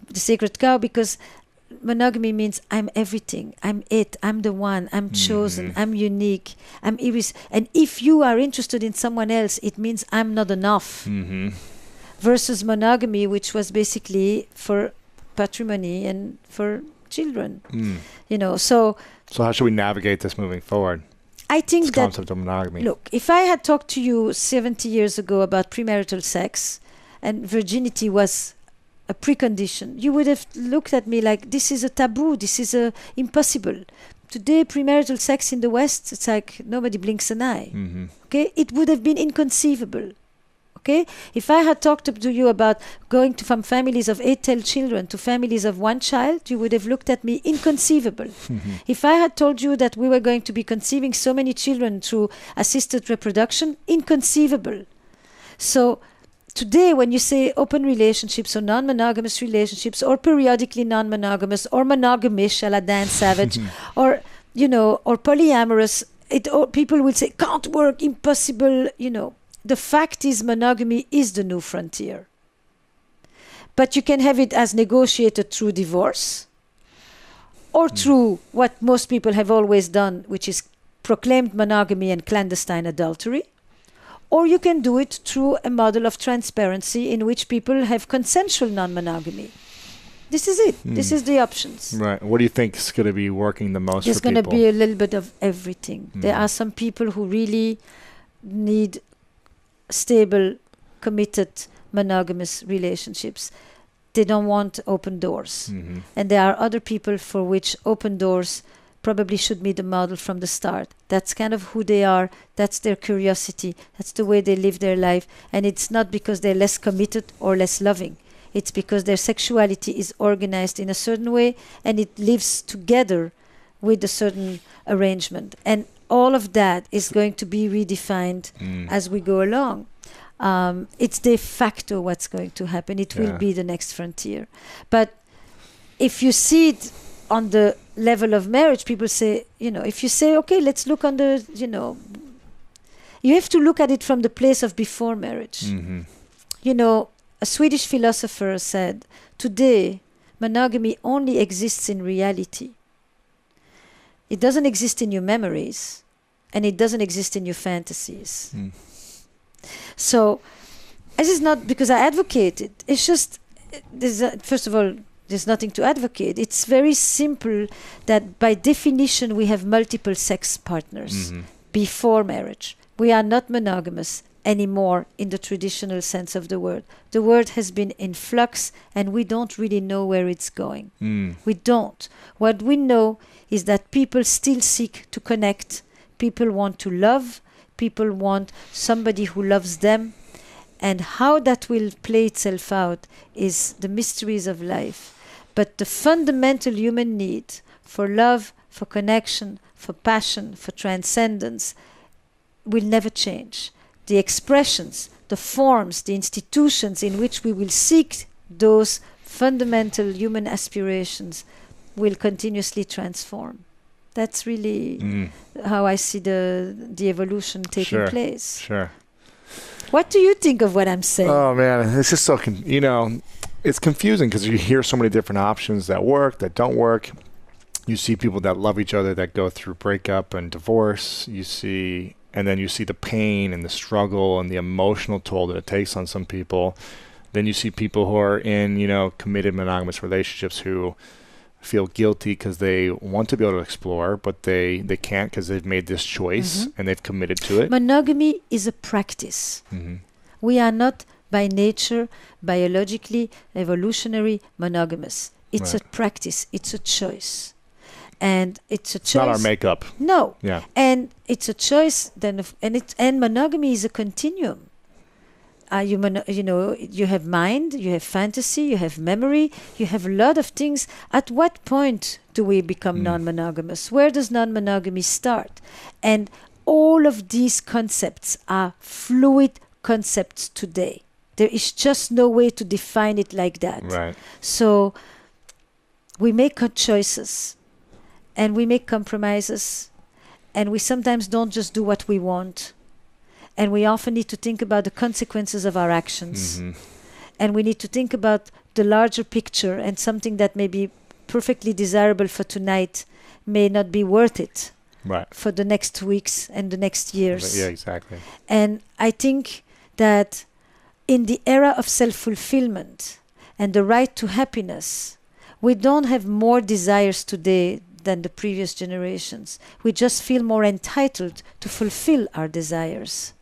the sacred cow, because monogamy means I'm everything, I'm it, I'm the one, I'm chosen, I'm unique, I'm and if you are interested in someone else, it means I'm not enough. Versus monogamy, which was basically for patrimony and for children. So how should we navigate this moving forward? I think this concept of monogamy. Look, if I had talked to you 70 years ago about premarital sex and virginity was a precondition, you would have looked at me like, this is a taboo, this is impossible. Today, premarital sex in the West, it's like nobody blinks an eye. Okay? It would have been inconceivable. Okay? If I had talked to you about going from families of 8-10 children to families of 1 child, you would have looked at me inconceivable. If I had told you that we were going to be conceiving so many children through assisted reproduction, inconceivable. So today, when you say open relationships or non-monogamous relationships or periodically non-monogamous or monogamish, a la Dan Savage, or, or polyamorous, people will say, can't work, impossible, The fact is monogamy is the new frontier. But you can have it as negotiated through divorce or through what most people have always done, which is proclaimed monogamy and clandestine adultery. Or you can do it through a model of transparency in which people have consensual non-monogamy. This is it. This is the options. Right. What do you think is going to be working the most There's for people? There's going to be a little bit of everything. There are some people who really need stable, committed, monogamous relationships. They don't want open doors. And there are other people for which open doors probably should be the model from the start. That's kind of who they are. That's their curiosity. That's the way they live their life. And it's not because they're less committed or less loving. It's because their sexuality is organized in a certain way and it lives together with a certain arrangement. And all of that is going to be redefined as we go along. It's de facto what's going to happen. It will be the next frontier. But if you see it on the level of marriage, people say, if you say, okay, let's look on the, you have to look at it from the place of before marriage. A Swedish philosopher said, today, monogamy only exists in reality. It doesn't exist in your memories, and it doesn't exist in your fantasies. So, this is not because I advocate it. It's just, first of all, there's nothing to advocate. It's very simple that by definition we have multiple sex partners before marriage. We are not monogamous anymore in the traditional sense of the word. The word has been in flux and we don't really know where it's going. We don't. What we know is that people still seek to connect. People want to love. People want somebody who loves them. And how that will play itself out is the mysteries of life. But the fundamental human need for love, for connection, for passion, for transcendence will never change. The expressions, the forms, the institutions in which we will seek those fundamental human aspirations will continuously transform. That's really how I see the evolution taking place. Sure. What do you think of what I'm saying? Oh man, it's just so it's confusing because you hear so many different options that work, that don't work. You see people that love each other that go through breakup and divorce. And then you see the pain and the struggle and the emotional toll that it takes on some people. Then you see people who are in, committed monogamous relationships who feel guilty because they want to be able to explore, but they can't because they've made this choice and they've committed to it. Monogamy is a practice. We are not by nature, biologically, evolutionary monogamous. It's a practice. It's a choice. And it's a choice. It's not our makeup. No. Yeah. And it's a choice. And monogamy is a continuum. You have mind, you have fantasy, you have memory, you have a lot of things. At what point do we become non-monogamous? Where does non-monogamy start? And all of these concepts are fluid concepts today. There is just no way to define it like that. Right. So we make choices and we make compromises and we sometimes don't just do what we want. And we often need to think about the consequences of our actions. And we need to think about the larger picture, and something that may be perfectly desirable for tonight may not be worth it for the next weeks and the next years. Yeah, exactly. And I think that in the era of self-fulfillment and the right to happiness, we don't have more desires today than the previous generations. We just feel more entitled to fulfill our desires.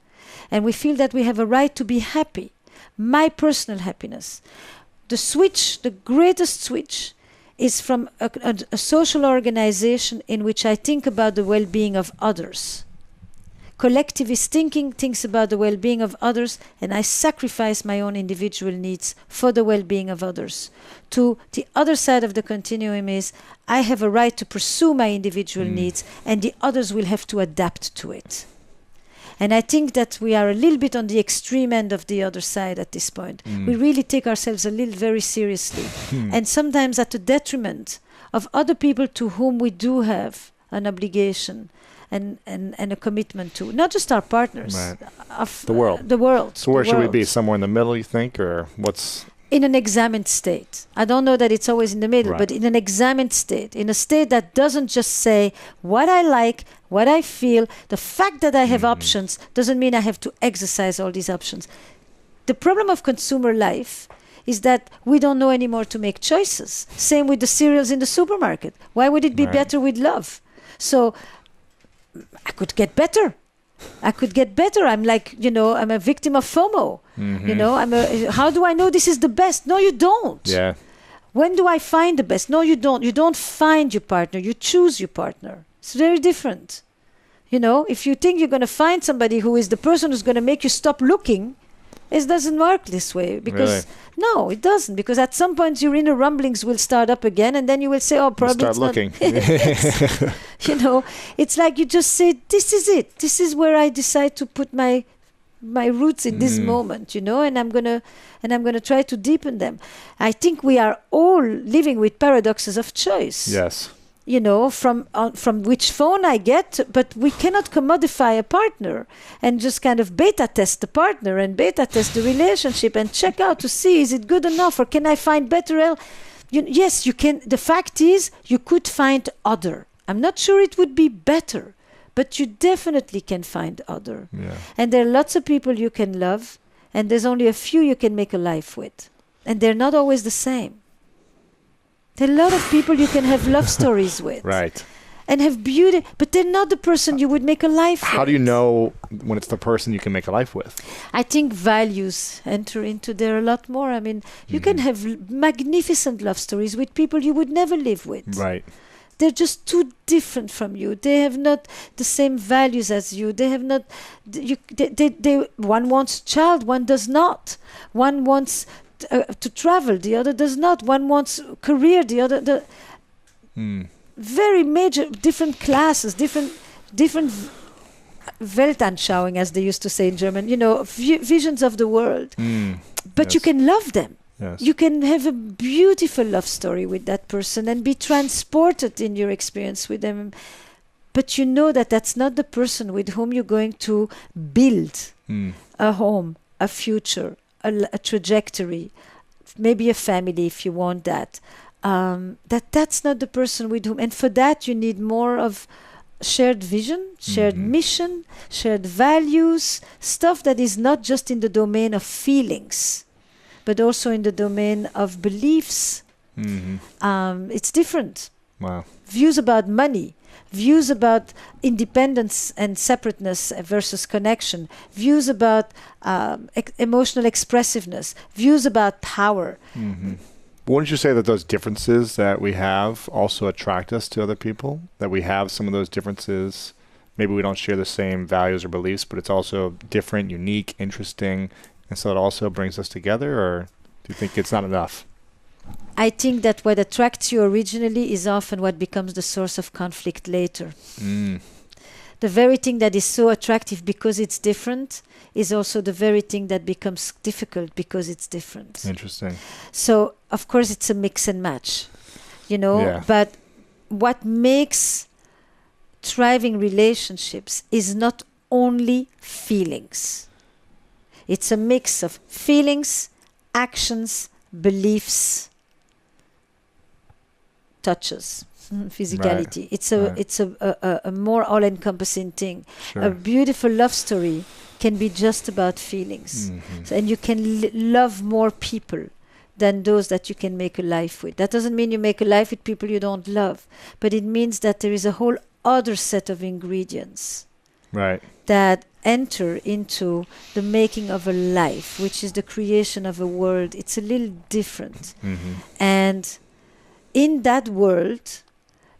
And we feel that we have a right to be happy. My personal happiness. The greatest switch, is from a social organization in which I think about the well-being of others. Collectivist thinking thinks about the well-being of others, and I sacrifice my own individual needs for the well-being of others. To the other side of the continuum is, I have a right to pursue my individual needs, and the others will have to adapt to it. And I think that we are a little bit on the extreme end of the other side at this point. We really take ourselves a little very seriously. And sometimes at the detriment of other people to whom we do have an obligation and a commitment to. Not just our partners. Right. Of The world. The world. So where the should we world. be? Somewhere in the middle, you think? Or what's... In an examined state. I don't know that it's always in the middle, Right. but in an examined state. In a state that doesn't just say what I like, what I feel. The fact that I have options doesn't mean I have to exercise all these options. The problem of consumer life is that we don't know anymore to make choices. Same with the cereals in the supermarket. Why would it be Right. better with love? So I could get better. I'm like, I'm a victim of FOMO. How do I know this is the best? No, you don't. Yeah. When do I find the best? No, you don't. You don't find your partner. You choose your partner. It's very different. If you think you're going to find somebody who is the person who's going to make you stop looking, it doesn't work this way. Because no, it doesn't. Because at some point your inner rumblings will start up again, and then you will say, "Oh, probably Start it's not." looking. It's like you just say, "This is it. This is where I decide to put my roots in this moment." And I'm gonna try to deepen them. I think we are all living with paradoxes of choice. Yes. From which phone I get, but we cannot commodify a partner and just kind of beta test the partner and beta test the relationship and check out to see, is it good enough, or can I find better? Yes, you can. The fact is, you could find other. I'm not sure it would be better, but you definitely can find other. Yeah. And there are lots of people you can love, and there's only a few you can make a life with. And they're not always the same. There are a lot of people you can have love stories with. Right. And have beauty, but they're not the person you would make a life with. How do you know when it's the person you can make a life with? I think values enter into there a lot more. I mean, you can have magnificent love stories with people you would never live with. Right. They're just too different from you. They have not the same values as you. They have not. One wants a child, one does not. One wants to travel, the other does not. One wants career, the other. Very major, different classes, different Weltanschauung, as they used to say in German. Visions of the world. But you can love them. Yes. You can have a beautiful love story with that person and be transported in your experience with them. But you know that that's not the person with whom you're going to build a home, a future, a trajectory, maybe a family if you want that. That's not the person with whom. And for that you need more of shared vision, shared mission, shared values, stuff that is not just in the domain of feelings, but also in the domain of beliefs. It's different. Wow. Views about money, views about independence and separateness versus connection, views about emotional expressiveness, views about power. Wouldn't you say that those differences that we have also attract us to other people? That we have some of those differences, maybe we don't share the same values or beliefs, but it's also different, unique, interesting, and so it also brings us together? Or do you think it's not enough? I think that what attracts you originally is often what becomes the source of conflict later. The very thing that is so attractive because it's different is also the very thing that becomes difficult because it's different. Interesting. So, of course, it's a mix and match, Yeah. But what makes thriving relationships is not only feelings. It's a mix of feelings, actions, beliefs, touches, physicality. Right. It's a more all-encompassing thing. Sure. A beautiful love story can be just about feelings. And you can love more people than those that you can make a life with. That doesn't mean you make a life with people you don't love, but it means that there is a whole other set of ingredients Right. that enter into the making of a life, which is the creation of a world. It's a little different. And in that world,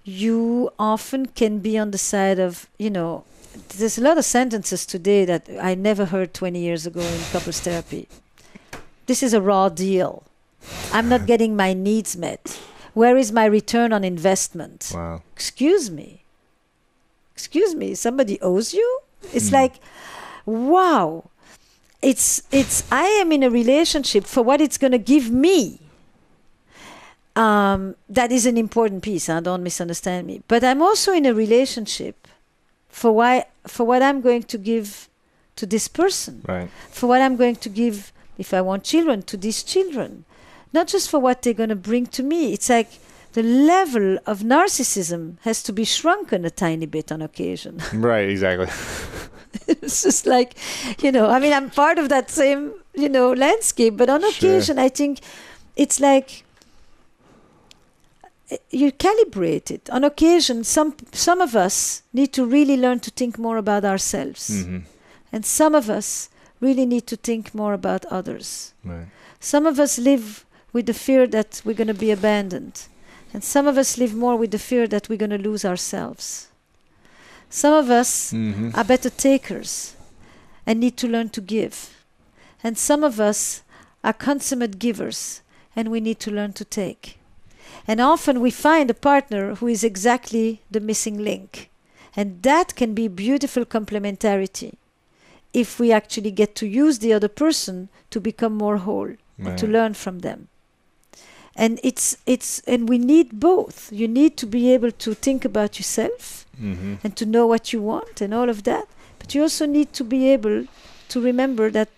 you often can be on the side of, there's a lot of sentences today that I never heard 20 years ago in couples therapy. This is a raw deal. I'm not getting my needs met. Where is my return on investment? Wow. Excuse me, somebody owes you? It's like, wow, I am in a relationship for what it's going to give me. That is an important piece. Don't misunderstand me. But I'm also in a relationship for what I'm going to give to this person. Right. For what I'm going to give, if I want children, to these children. Not just for what they're going to bring to me. It's like the level of narcissism has to be shrunken a tiny bit on occasion. Right, exactly. It's just like, I'm part of that same, landscape. But on occasion, I think it's like you calibrate it. On occasion, some of us need to really learn to think more about ourselves. Mm-hmm. And some of us really need to think more about others. Right. Some of us live with the fear that we're going to be abandoned. And some of us live more with the fear that we're going to lose ourselves. Some of us are better takers and need to learn to give. And some of us are consummate givers and we need to learn to take. And often we find a partner who is exactly the missing link. And that can be beautiful complementarity if we actually get to use the other person to become more whole and to learn from them. And and we need both. You need to be able to think about yourself and to know what you want and all of that. But you also need to be able to remember that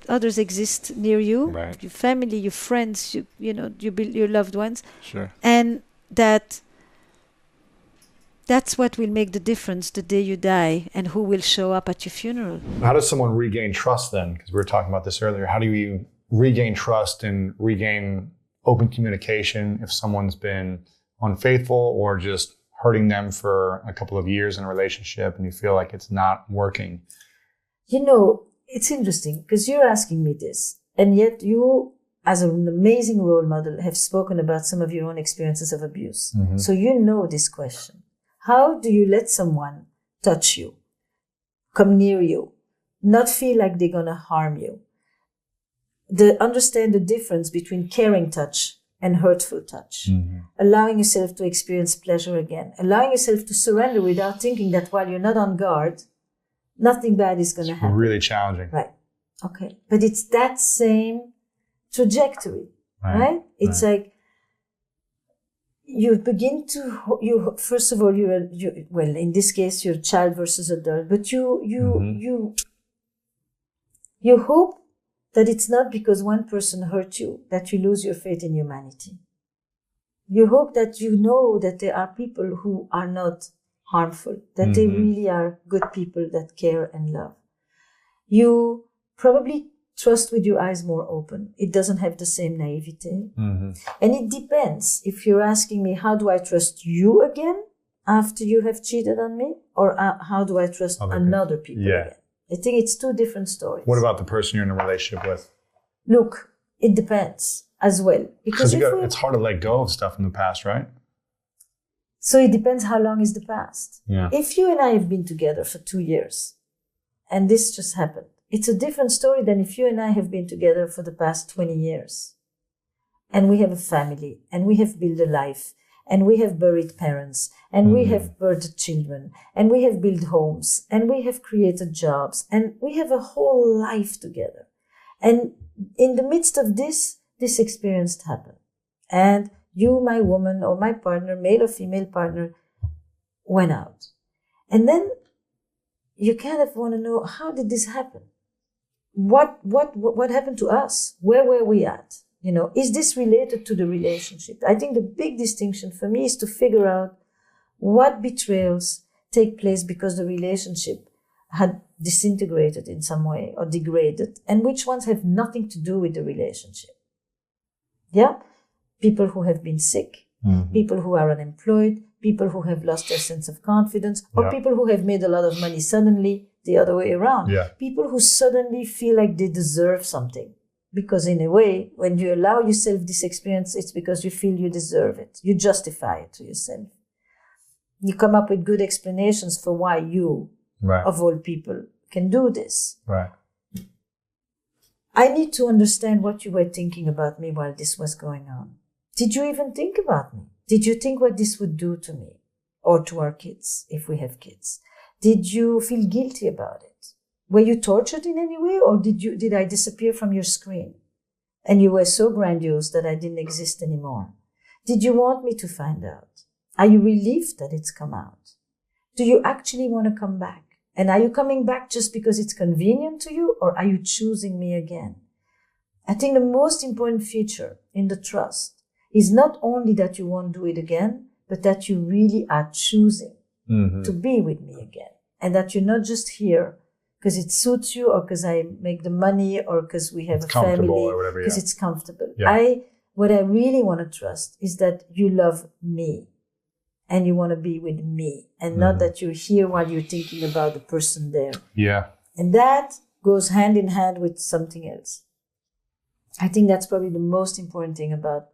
others exist near you, right. Your family, your friends, your loved ones. Sure. And that's what will make the difference the day you die and who will show up at your funeral. How does someone regain trust then? Because we were talking about this earlier. How do you regain trust and regain open communication if someone's been unfaithful or just hurting them for a couple of years in a relationship and you feel like it's not working? It's interesting because you're asking me this, and yet you, as an amazing role model, have spoken about some of your own experiences of abuse. Mm-hmm. So you know this question. How do you let someone touch you, come near you, not feel like they're going to harm you? Understand the difference between caring touch and hurtful touch. Mm-hmm. Allowing yourself to experience pleasure again. Allowing yourself to surrender without thinking that while you're not on guard, nothing bad is going to happen. Really challenging. Right. Okay. But it's that same trajectory, right? It's like you begin to, first of all, well, in this case, you're child versus adult, but you hope that it's not because one person hurt you that you lose your faith in humanity. You hope that you know that there are people who are not harmful, that they really are good people that care and love. You probably trust with your eyes more open. It doesn't have the same naivete. Mm-hmm. And it depends. If you're asking me, how do I trust you again after you have cheated on me? Or how do I trust another people again? I think it's two different stories. What about the person you're in a relationship with? Look, it depends as well. Because it's hard to let go of stuff in the past, right? So it depends how long is the past. Yeah. If you and I have been together for 2 years and this just happened, it's a different story than if you and I have been together for the past 20 years. And we have a family and we have built a life and we have buried parents and we have birthed children and we have built homes and we have created jobs and we have a whole life together. And in the midst of this experience happened. And you, my woman or my partner, male or female partner, went out. And then you kind of want to know, how did this happen? What happened to us? Where were we at? Is this related to the relationship? I think the big distinction for me is to figure out what betrayals take place because the relationship had disintegrated in some way or degraded, and which ones have nothing to do with the relationship. Yeah? People who have been sick, people who are unemployed, people who have lost their sense of confidence, or people who have made a lot of money suddenly, the other way around. Yeah. People who suddenly feel like they deserve something. Because in a way, when you allow yourself this experience, it's because you feel you deserve it. You justify it to yourself. You come up with good explanations for why you, of all people, can do this. Right. I need to understand what you were thinking about me while this was going on. Did you even think about me? Did you think what this would do to me or to our kids, if we have kids? Did you feel guilty about it? Were you tortured in any way, or did I disappear from your screen? And you were so grandiose that I didn't exist anymore. Did you want me to find out? Are you relieved that it's come out? Do you actually want to come back? And are you coming back just because it's convenient to you, or are you choosing me again? I think the most important feature in the trust is not only that you won't do it again, but that you really are choosing to be with me again. And that you're not just here because it suits you, or because I make the money, or because we have a family, or whatever, because it's comfortable. Yeah. What I really want to trust is that you love me and you want to be with me, and not that you're here while you're thinking about the person there. Yeah. And that goes hand in hand with something else. I think that's probably the most important thing about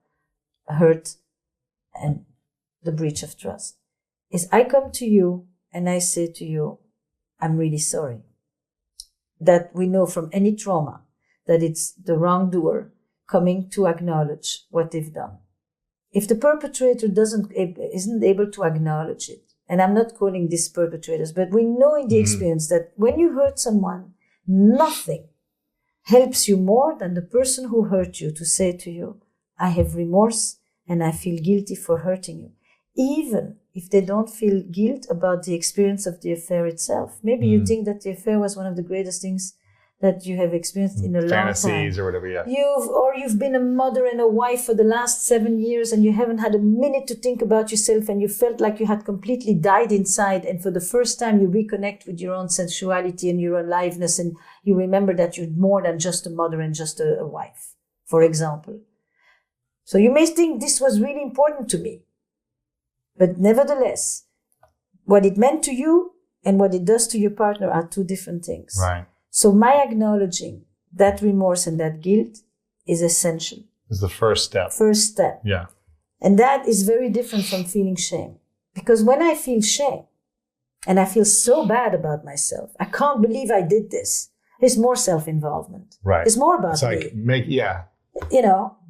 hurt and the breach of trust, is I come to you and I say to you, I'm really sorry. That we know from any trauma that it's the wrongdoer coming to acknowledge what they've done. If the perpetrator isn't able to acknowledge it, and I'm not calling these perpetrators, but we know in the experience that when you hurt someone, nothing helps you more than the person who hurt you to say to you, I have remorse and I feel guilty for hurting you. Even if they don't feel guilt about the experience of the affair itself. Maybe you think that the affair was one of the greatest things that you have experienced in a long time. Fantasies or whatever, yeah. You've been a mother and a wife for the last 7 years, and you haven't had a minute to think about yourself, and you felt like you had completely died inside, and for the first time you reconnect with your own sensuality and your aliveness, and you remember that you're more than just a mother and just a wife, for example. So you may think this was really important to me. But nevertheless, what it meant to you and what it does to your partner are two different things. Right. So my acknowledging that remorse and that guilt is essential. It's the first step. First step. Yeah. And that is very different from feeling shame. Because when I feel shame and I feel so bad about myself, I can't believe I did this. It's more self-involvement. Right. It's more about it's like me.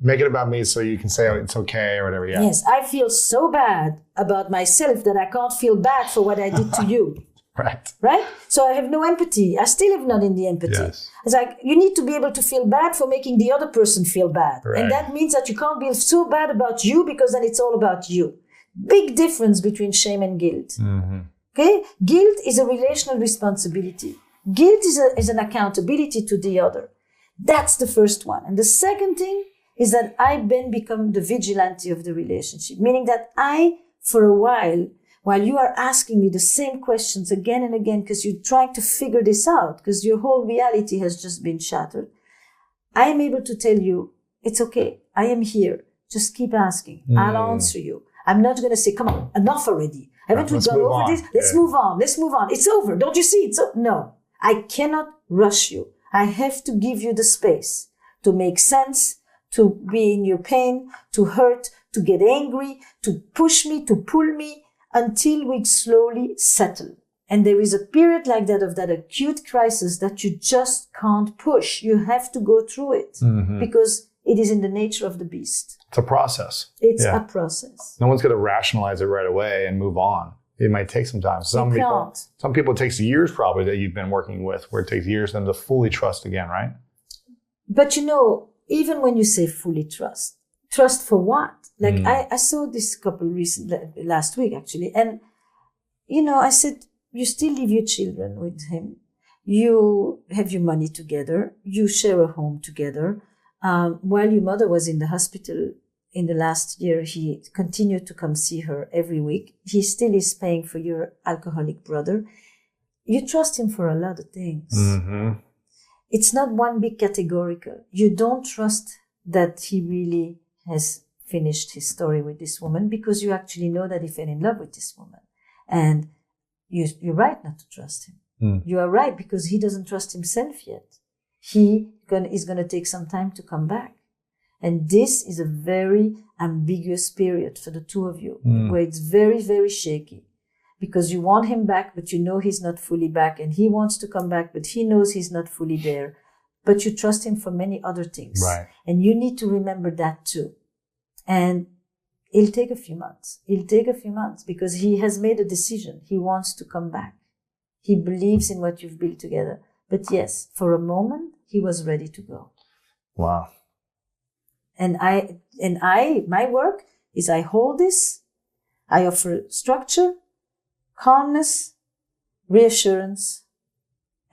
Make it about me so you can say it's okay or whatever. Yeah. Yes, I feel so bad about myself that I can't feel bad for what I did to you. Right? So I have no empathy. I still have not in the empathy. Yes. It's like you need to be able to feel bad for making the other person feel bad. Right. And that means that you can't be so bad about you, because then it's all about you. Big difference between shame and guilt. Okay? Guilt is a relational responsibility. Guilt is an accountability to the other. That's the first one. And the second thing is that I then become the vigilante of the relationship, meaning that I, for a while you are asking me the same questions again and again because you're trying to figure this out, because your whole reality has just been shattered, I am able to tell you, it's okay. I am here. Just keep asking. I'll answer you. I'm not going to say, come on, enough already. Haven't we gone over this? Let's move on. Let's move on. It's over. Don't you see? No, I cannot rush you. I have to give you the space to make sense, to be in your pain, to hurt, to get angry, to push me, to pull me, until we slowly settle. And there is a period like that of that acute crisis that you just can't push. You have to go through it because it is in the nature of the beast. It's a process. It's a process. No one's going to rationalize it right away and move on. It might take some time. Some people it takes years probably that you've been working with, where it takes years for them to fully trust again, right? But even when you say fully trust for what? Like I saw this couple last week actually, and I said, you still leave your children with him, you have your money together, you share a home together. While your mother was in the hospital in the last year, he continued to come see her every week. He still is paying for your alcoholic brother. You trust him for a lot of things. It's not one big categorical. You don't trust that he really has finished his story with this woman, because you actually know that he fell in love with this woman. And you're right not to trust him. You are right, because he doesn't trust himself yet. He is going to take some time to come back. And this is a very ambiguous period for the two of you, where it's very, very shaky, because you want him back, but you know he's not fully back, and he wants to come back, but he knows he's not fully there. But you trust him for many other things. Right. And you need to remember that too. And it'll take a few months. Because he has made a decision. He wants to come back. He believes in what you've built together, But yes, for a moment, he was ready to go. Wow. And my work is I hold this, I offer structure, calmness, reassurance,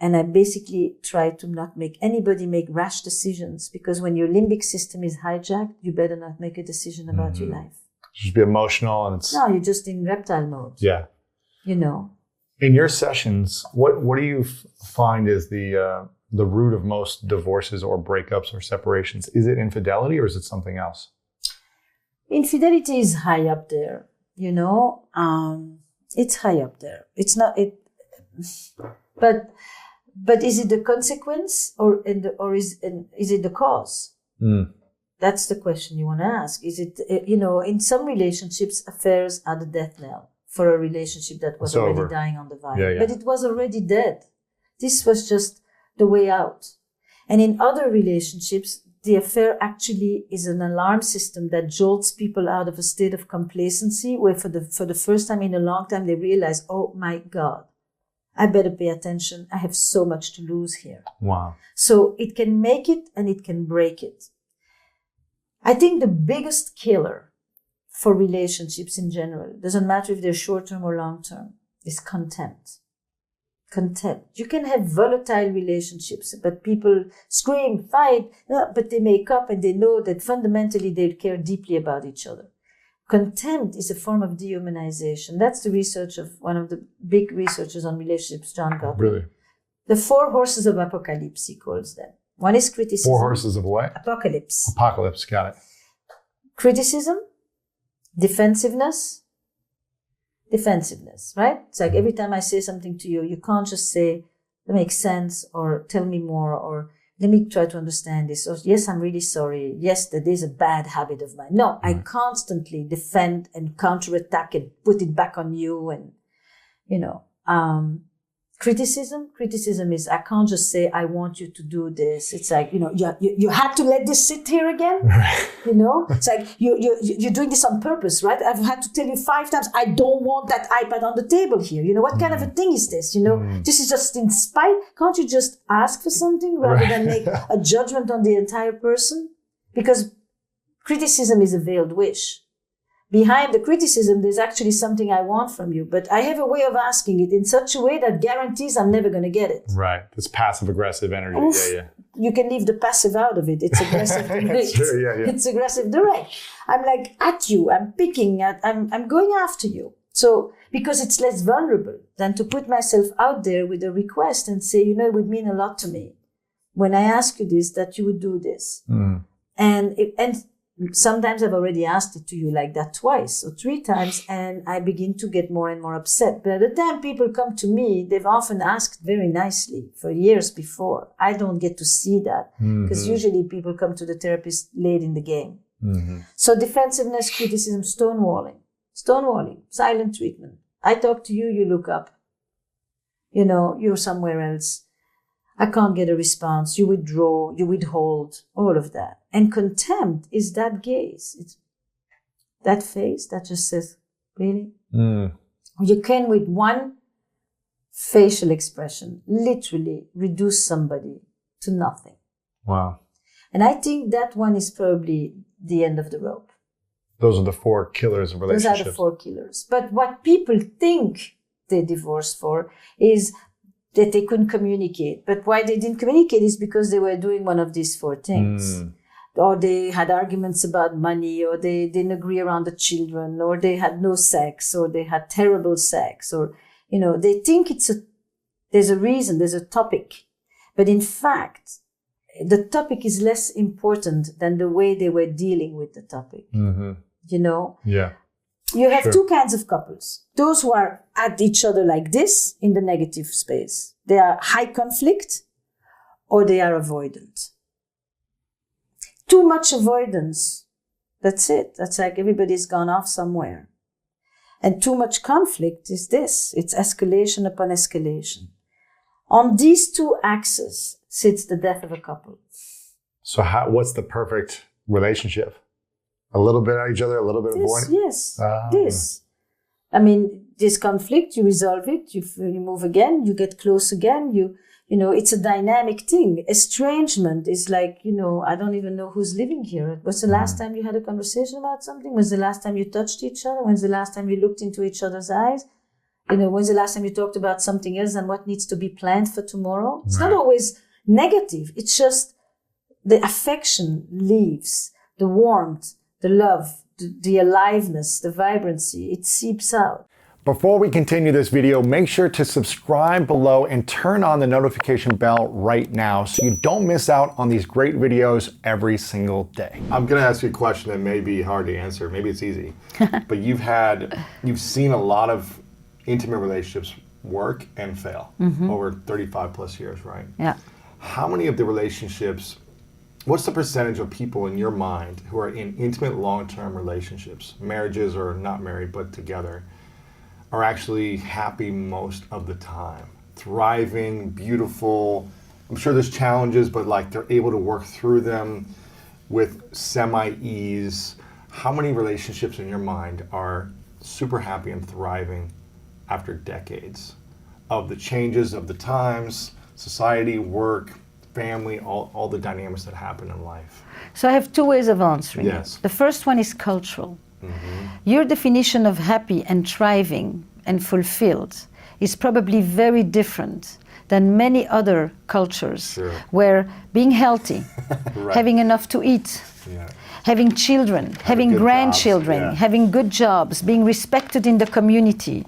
and I basically try to not make anybody make rash decisions, because when your limbic system is hijacked, you better not make a decision about your life. Just be emotional and it's... No, you're just in reptile mode. Yeah. You know. In your sessions, what do you find is the root of most divorces or breakups or separations? Is it infidelity or is it something else? Infidelity is high up there, you know. It's high up there. It's not it, but is it the consequence or is it the cause? That's the question you want to ask. Is it, in some relationships, affairs are the death knell for a relationship that was already dying on the vine. Yeah. But it was already dead. This was just the way out. And in other relationships, the affair actually is an alarm system that jolts people out of a state of complacency, where for the first time in a long time, they realize, oh my God, I better pay attention. I have so much to lose here. Wow. So it can make it and it can break it. I think the biggest killer for relationships in general, doesn't matter if they're short-term or long-term, is contempt. Contempt. You can have volatile relationships, but people scream, fight, but they make up and they know that fundamentally they care deeply about each other. Contempt is a form of dehumanization. That's the research of one of the big researchers on relationships, John Gottman. Really? The 4 horses of apocalypse, he calls them. One is criticism. 4 horses of what? Apocalypse. Apocalypse, got it. Criticism, defensiveness, right? It's like every time I say something to you, you can't just say, that makes sense, or tell me more, or let me try to understand this, or yes, I'm really sorry. Yes, that is a bad habit of mine. No, I constantly defend and counterattack and put it back on you. And, criticism is, I can't just say, I want you to do this. It's like, you had to let this sit here again. It's like, you're doing this on purpose, right? I've had to tell you 5 times, I don't want that iPad on the table here. What kind of a thing is this? This is just in spite. Can't you just ask for something rather than make a judgment on the entire person? Because criticism is a veiled wish. Behind the criticism, there's actually something I want from you, but I have a way of asking it in such a way that guarantees I'm never going to get it. Right. It's passive-aggressive energy. Oof. Yeah. You can leave the passive out of it. It's aggressive direct. True, yeah. It's aggressive direct. I'm like at you. I'm picking at. I'm going after you. So because it's less vulnerable than to put myself out there with a request and say, it would mean a lot to me when I ask you this, that you would do this. And sometimes I've already asked it to you like that 2 or 3 times, and I begin to get more and more upset. But at the time people come to me, they've often asked very nicely for years before. I don't get to see that because usually people come to the therapist late in the game. So defensiveness, criticism, stonewalling, silent treatment. I talk to you, you look up. You're somewhere else. I can't get a response. You withdraw, you withhold, all of that. And contempt is that gaze. It's that face that just says, really? You can, with one facial expression, literally reduce somebody to nothing. Wow. And I think that one is probably the end of the rope. Those are the 4 killers of relationships. Those are the 4 killers. But what people think they divorced for is that they couldn't communicate. But why they didn't communicate is because they were doing one of these 4 things. Or they had arguments about money, or they didn't agree around the children, or they had no sex, or they had terrible sex, or, they think there's a reason, there's a topic. But in fact, the topic is less important than the way they were dealing with the topic. Yeah. You have 2 kinds of couples. Those who are at each other like this in the negative space. They are high conflict, or they are avoidant. Too much avoidance. That's it. That's like everybody's gone off somewhere. And too much conflict is this. It's escalation upon escalation. On these 2 axes sits the death of a couple. So what's the perfect relationship? A little bit at each other, a little bit avoiding? Yes, this. I mean, this conflict, you resolve it, you move again, you get close again, you You know, it's a dynamic thing. Estrangement is like, you know, I don't even know who's living here. When's the last time you had a conversation about something? When's the last time you touched each other? When's the last time you looked into each other's eyes? You know, when's the last time you talked about something else and what needs to be planned for tomorrow? It's not always negative. It's just the affection leaves, the warmth, the love, the aliveness, the vibrancy. It seeps out. Before we continue this video, make sure to subscribe below and turn on the notification bell right now so you don't miss out on these great videos every single day. I'm gonna ask you a question that may be hard to answer. Maybe it's easy, but you've seen a lot of intimate relationships work and fail over 35 plus years, right? Yeah. How many of the relationships, what's the percentage of people in your mind who are in intimate long-term relationships, marriages or not married but together, are actually happy most of the time? Thriving, beautiful. I'm sure there's challenges, but like they're able to work through them with semi-ease. How many relationships in your mind are super happy and thriving after decades of the changes of the times, society, work, family, all the dynamics that happen in life? So I have two ways of answering Yes. it. The first one is cultural. Your definition of happy and thriving and fulfilled is probably very different than many other cultures where being healthy, having enough to eat, having children, having grandchildren, having good jobs, being respected in the community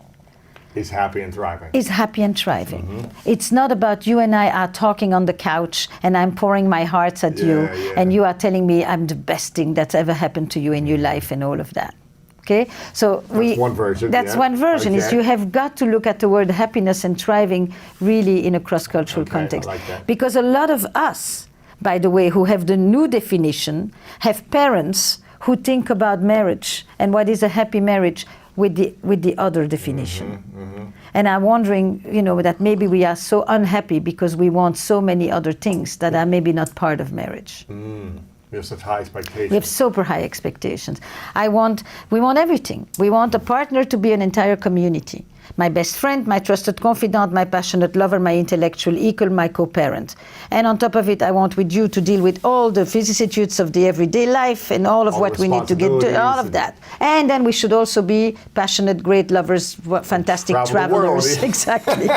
is happy and thriving. Is happy and thriving. It's not about you and I are talking on the couch and I'm pouring my heart at you and you are telling me I'm the best thing that's ever happened to you in your life and all of that. Okay, so that's one version. That's one version. Is you have got to look at the word happiness and thriving really in a cross-cultural context. I like that. Because a lot of us, by the way, who have the new definition, have parents who think about marriage and what is a happy marriage with the other definition. And I'm wondering, you know, that maybe we are so unhappy because we want so many other things that are maybe not part of marriage. We have such high expectations. We have super high expectations. We want everything. We want a partner to be an entire community. My best friend, my trusted confidant, my passionate lover, my intellectual equal, my co-parent. And on top of it, I want with you to deal with all the vicissitudes of the everyday life and all of what we need to get to, all of that. And then we should also be passionate, great lovers, fantastic travelers. Exactly.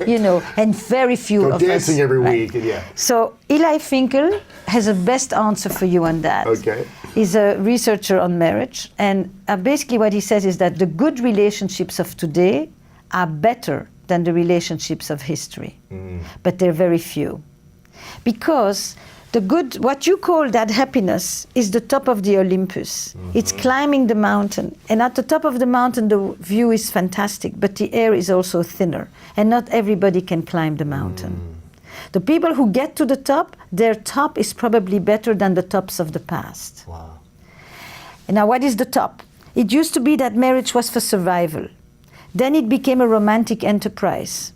You know, and very few of us. Dancing every week, So Eli Finkel has a best answer for you on that. Okay. He's a researcher on marriage, and basically what he says is that the good relationships of today are better than the relationships of history, but they're very few. Because the good, what you call that happiness, is the top of the Olympus. It's climbing the mountain, and at the top of the mountain the view is fantastic, but the air is also thinner, and not everybody can climb the mountain. The people who get to the top, their top is probably better than the tops of the past. Wow. And now what is the top? It used to be that marriage was for survival. Then it became a romantic enterprise.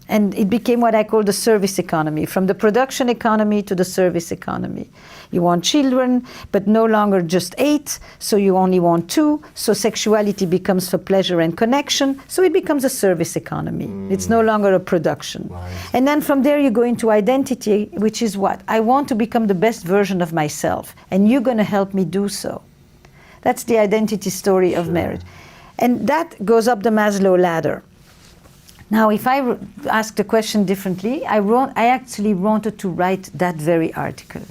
And it became what I call the service economy, from the production economy to the service economy. You want children, but no longer just 8, so you only want 2, so sexuality becomes for pleasure and connection, so it becomes a service economy. It's no longer a production. Right. And then from there you go into identity, which is what? I want to become the best version of myself, and you're going to help me do so. That's the identity story of marriage. And that goes up the Maslow ladder. Now, if I ask the question differently, I actually wanted to write that very article.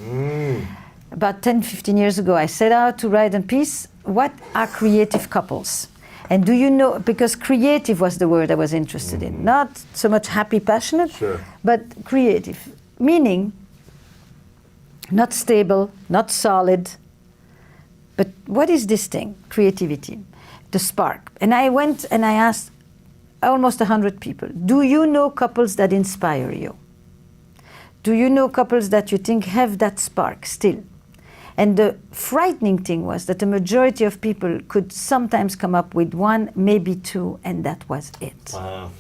About 10, 15 years ago, I set out to write a piece, what are creative couples? And do you know, because creative was the word I was interested in, not so much happy, passionate, but creative, meaning not stable, not solid, but what is this thing, creativity, the spark? And I went and I asked almost 100 people, do you know couples that inspire you? Do you know couples that you think have that spark still? And the frightening thing was that the majority of people could sometimes come up with 1, maybe 2, and that was it. Wow.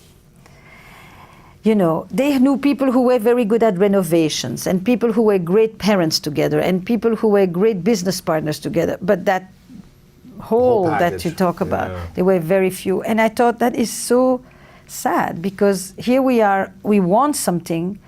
You know, they knew people who were very good at renovations, and people who were great parents together, and people who were great business partners together, but that whole that you talk about, there were very few. And I thought that is so sad, because here we are, we want something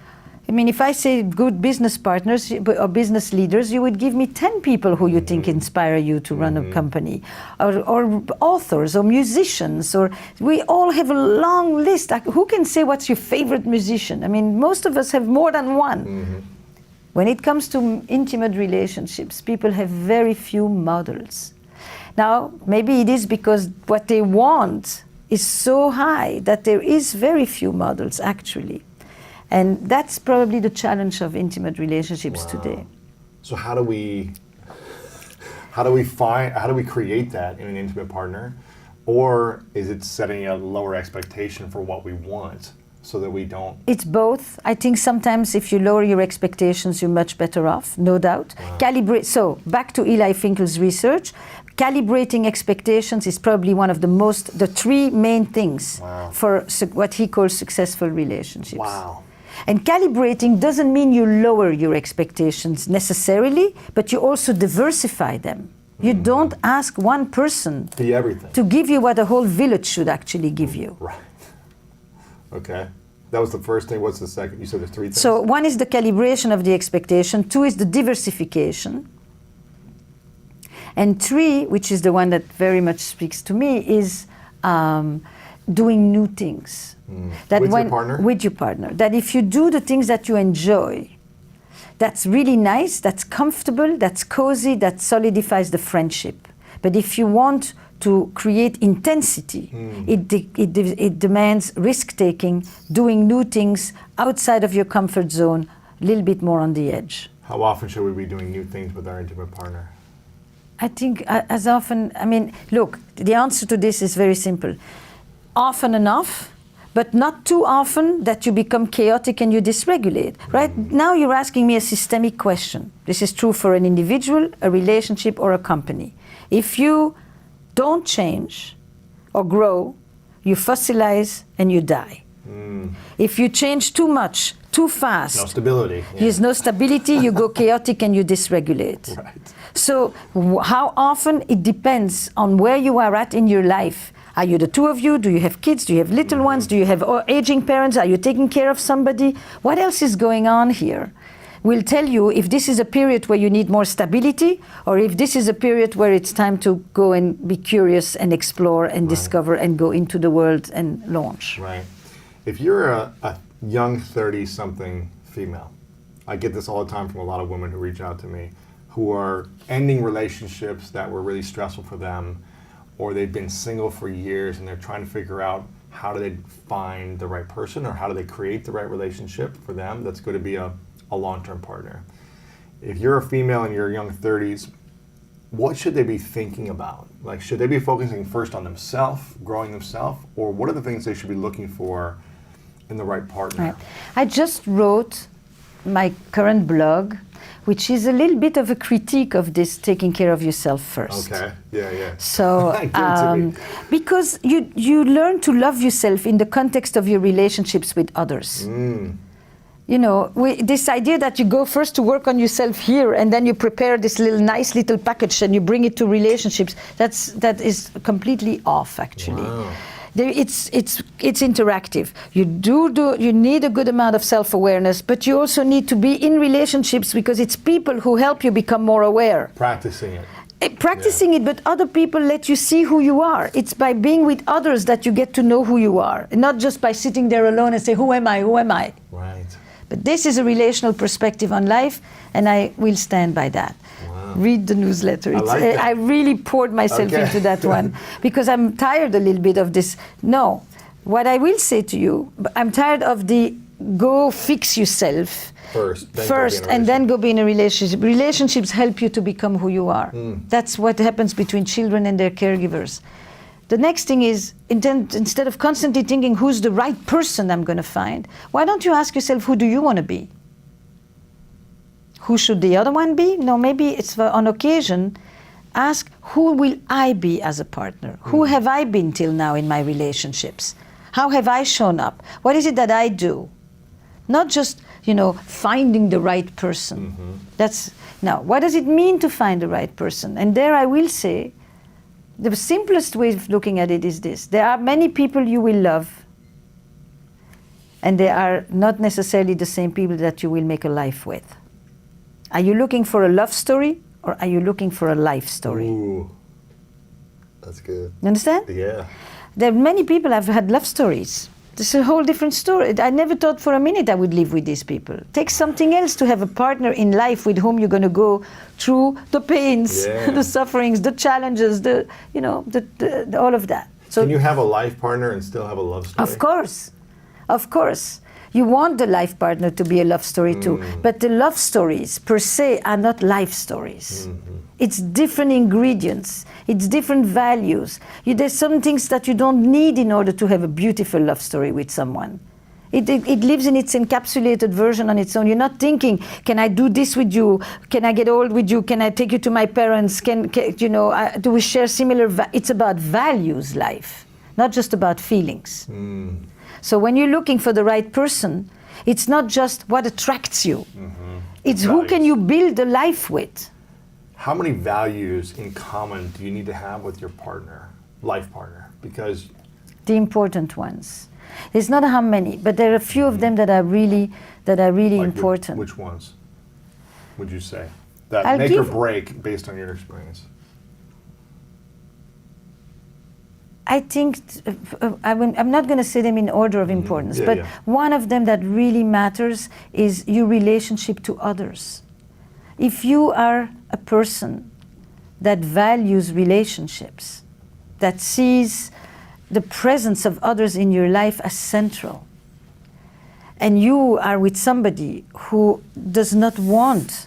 I mean, if I say good business partners or business leaders, you would give me 10 people who you think inspire you to run a company, or authors or musicians, or we all have a long list. Who can say what's your favorite musician? I mean, most of us have more than one. When it comes to intimate relationships, people have very few models. Now, maybe it is because what they want is so high that there is very few models, actually. And that's probably the challenge of intimate relationships today. So how do we create that in an intimate partner? Or is it setting a lower expectation for what we want so that we don't? It's both. I think sometimes if you lower your expectations, you're much better off, no doubt. So back to Eli Finkel's research, calibrating expectations is probably one of the three main things for what he calls successful relationships. Wow. And calibrating doesn't mean you lower your expectations necessarily, but you also diversify them. You don't ask one person to give you what a whole village should actually give you. Right. Okay. That was the first thing. What's the second? You said there's three things? So one is the calibration of the expectation. Two is the diversification. And three, which is the one that very much speaks to me, is doing new things. That with your partner? With your partner. That if you do the things that you enjoy, that's really nice, that's comfortable, that's cozy, that solidifies the friendship. But if you want to create intensity, it demands risk-taking, doing new things outside of your comfort zone, a little bit more on the edge. How often should we be doing new things with our intimate partner? I think as often, I mean, look, the answer to this is very simple. Often enough, but not too often that you become chaotic and you dysregulate. Right now you're asking me a systemic question. This is true for an individual, a relationship, or a company. If you don't change or grow, you fossilize and you die. If you change too much, too fast, no stability. There's no stability, you go chaotic and you dysregulate. Right. So how often? It depends on where you are at in your life. Are you the two of you? Do you have kids? Do you have little ones? Do you have aging parents? Are you taking care of somebody? What else is going on here? We'll tell you if this is a period where you need more stability, or if this is a period where it's time to go and be curious and explore and discover and go into the world and launch. Right. If you're a young 30-something female, I get this all the time from a lot of women who reach out to me, who are ending relationships that were really stressful for them, or they've been single for years and they're trying to figure out how do they find the right person, or how do they create the right relationship for them that's going to be a long-term partner. If you're a female in your young 30s, what should they be thinking about? Like, should they be focusing first on themselves, growing themselves, or what are the things they should be looking for in the right partner? Right. I just wrote my current blog, which is a little bit of a critique of this taking care of yourself first. Okay, yeah. So, because you learn to love yourself in the context of your relationships with others. You know, this idea that you go first to work on yourself here and then you prepare this nice little package and you bring it to relationships, that is completely off, actually. Wow. It's interactive. You need a good amount of self-awareness, but you also need to be in relationships because it's people who help you become more aware. Practicing it. Practicing it, but other people let you see who you are. It's by being with others that you get to know who you are, and not just by sitting there alone and say, who am I? Right. But this is a relational perspective on life, and I will stand by that. Wow. Read the newsletter. I really poured myself into that one because I'm tired a little bit of this. No, what I will say to you, I'm tired of the go fix yourself first and then go be in a relationship. Relationships help you to become who you are. That's what happens between children and their caregivers. The next thing is, instead of constantly thinking who's the right person I'm going to find, why don't you ask yourself, who do you want to be? Who should the other one be? No, maybe it's on occasion. Ask, who will I be as a partner? Who have I been till now in my relationships? How have I shown up? What is it that I do? Not just, finding the right person. Now, what does it mean to find the right person? And there I will say, the simplest way of looking at it is this. There are many people you will love and they are not necessarily the same people that you will make a life with. Are you looking for a love story, or are you looking for a life story? Ooh, that's good. You understand? Yeah. There are many people have had love stories. This is a whole different story. I never thought for a minute I would live with these people. Take something else to have a partner in life with whom you're going to go through the pains, the sufferings, the challenges, the all of that. So can you have a life partner and still have a love story? Of course. Of course. You want the life partner to be a love story too. But the love stories per se are not life stories. It's different ingredients. It's different values. There's some things that you don't need in order to have a beautiful love story with someone. It lives in its encapsulated version on its own. You're not thinking, can I do this with you? Can I get old with you? Can I take you to my parents? Do we share similar it's about values, life, not just about feelings. So when you're looking for the right person, it's not just what attracts you. It's who can you build a life with. How many values in common do you need to have with your partner, life partner? Because the important ones. There's not how many, but there are a few of them that are really like important. Which ones would you say that make or break based on your experience? I think I'm not going to say them in order of importance, but one of them that really matters is your relationship to others. If you are a person that values relationships, that sees the presence of others in your life as central, and you are with somebody who does not want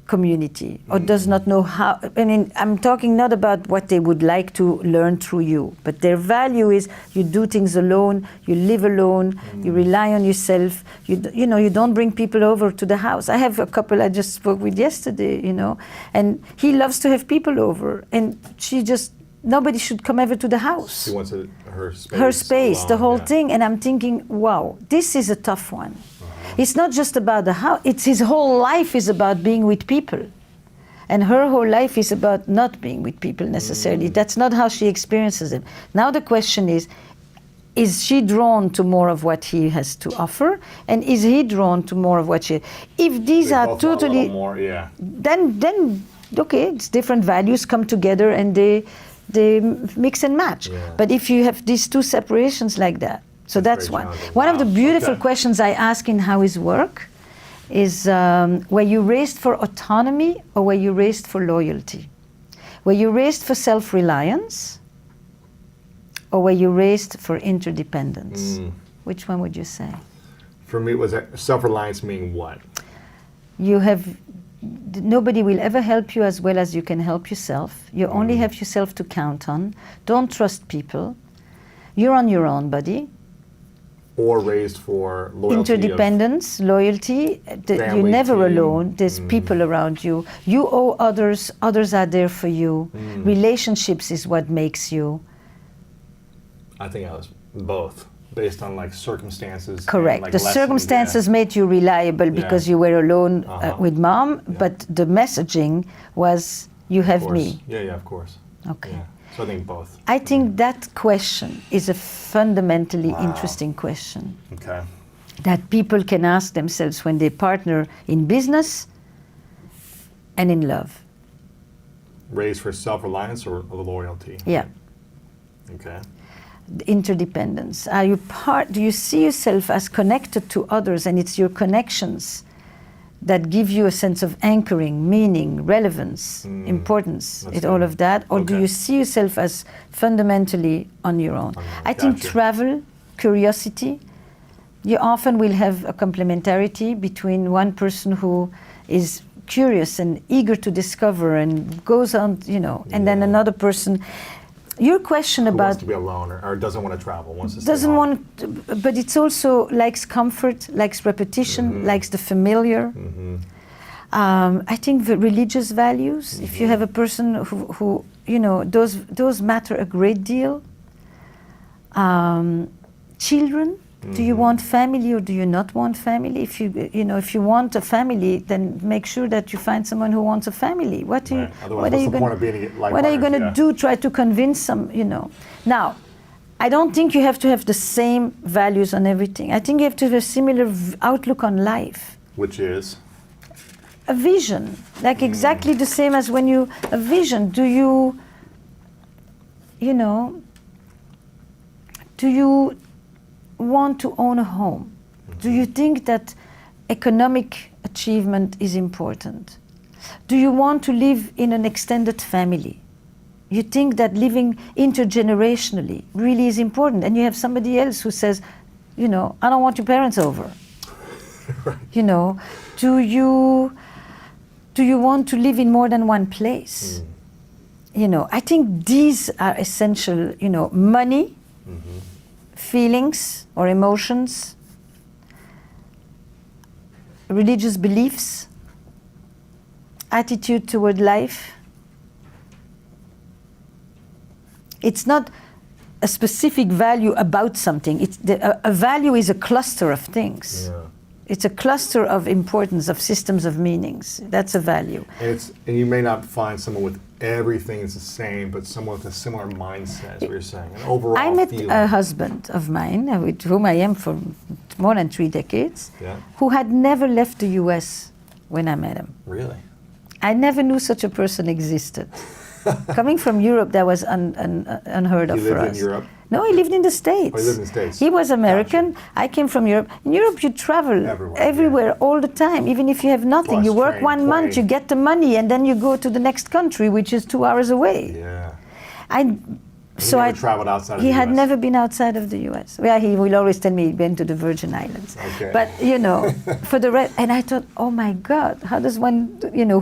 community or does not know how, I'm talking not about what they would like to learn through you, but their value is you do things alone, you live alone, you rely on yourself, you don't bring people over to the house. I have a couple I just spoke with yesterday, and he loves to have people over, and nobody should come ever to the house. She wants her space. Her space, alone, the whole thing, and I'm thinking, wow, this is a tough one. It's not just about the house, it's his whole life is about being with people. And her whole life is about not being with people necessarily. That's not how she experiences them. Now the question is she drawn to more of what he has to offer? And is he drawn to more of what she... If these are totally... more, Then okay, it's different values come together and they mix and match. Yeah. But if you have these two separations like that, so that's one. One of the beautiful questions I ask in How Is Work is, were you raised for autonomy or were you raised for loyalty? Were you raised for self-reliance or were you raised for interdependence? Which one would you say? For me, was that self-reliance meaning what? Nobody will ever help you as well as you can help yourself. You only have yourself to count on. Don't trust people. You're on your own, buddy. Or raised for loyalty. Interdependence, loyalty. You're never alone. There's people around you. You owe others. Others are there for you. Relationships is what makes you. I think I was both, based on circumstances. Correct. The circumstances made you reliable because you were alone with mom, but the messaging was, you have me. Yeah, of course. Okay. Yeah. So I think both. I think that question is a fundamentally interesting question. Okay. That people can ask themselves when they partner in business and in love. Raised for self-reliance or loyalty? Yeah. Okay. Interdependence. Do you see yourself as connected to others, and it's your connections that give you a sense of anchoring, meaning, relevance, importance, all of that? Or do you see yourself as fundamentally on your own? I think travel, curiosity, you often will have a complementarity between one person who is curious and eager to discover and goes on, and then another person. Your question who about wants to be alone or doesn't want to travel, wants to doesn't want to, but it's also likes comfort, likes repetition, likes the familiar. I think the religious values. If you have a person who those matter a great deal. Children. Do you want family or do you not want family? If you want a family, then make sure that you find someone who wants a family. What are you going to do? Try to convince them, Now, I don't think you have to have the same values on everything. I think you have to have a similar outlook on life. Which is? A vision, like exactly the same as when you, a vision, do you want to own a home? Do you think that economic achievement is important? Do you want to live in an extended family? You think that living intergenerationally really is important, and you have somebody else who says, I don't want your parents over. Right. Do you want to live in more than one place? I think these are essential, money, feelings or emotions, religious beliefs, attitude toward life. It's not a specific value about something. A value is a cluster of things. Yeah. It's a cluster of importance, of systems of meanings. That's a value. And you may not find someone with everything is the same, but someone with a similar mindset, is what you're saying, an overall I met feeling. a husband of mine, with whom I am for more than 3 decades, who had never left the US when I met him. Really? I never knew such a person existed. Coming from Europe, that was unheard of for us. He lived in Europe? No, he lived in the States. Oh, he lived in the States. He was American. Gotcha. I came from Europe. In Europe, you travel everywhere all the time, even if you have nothing. Plus, you work train, 1 month, you get the money, and then you go to the next country, which is 2 hours away. Yeah. I traveled outside of the He US. had never been outside of the US. Well, he will always tell me he went to the Virgin Islands. Okay. But, for the rest, and I thought, oh my God, how does one,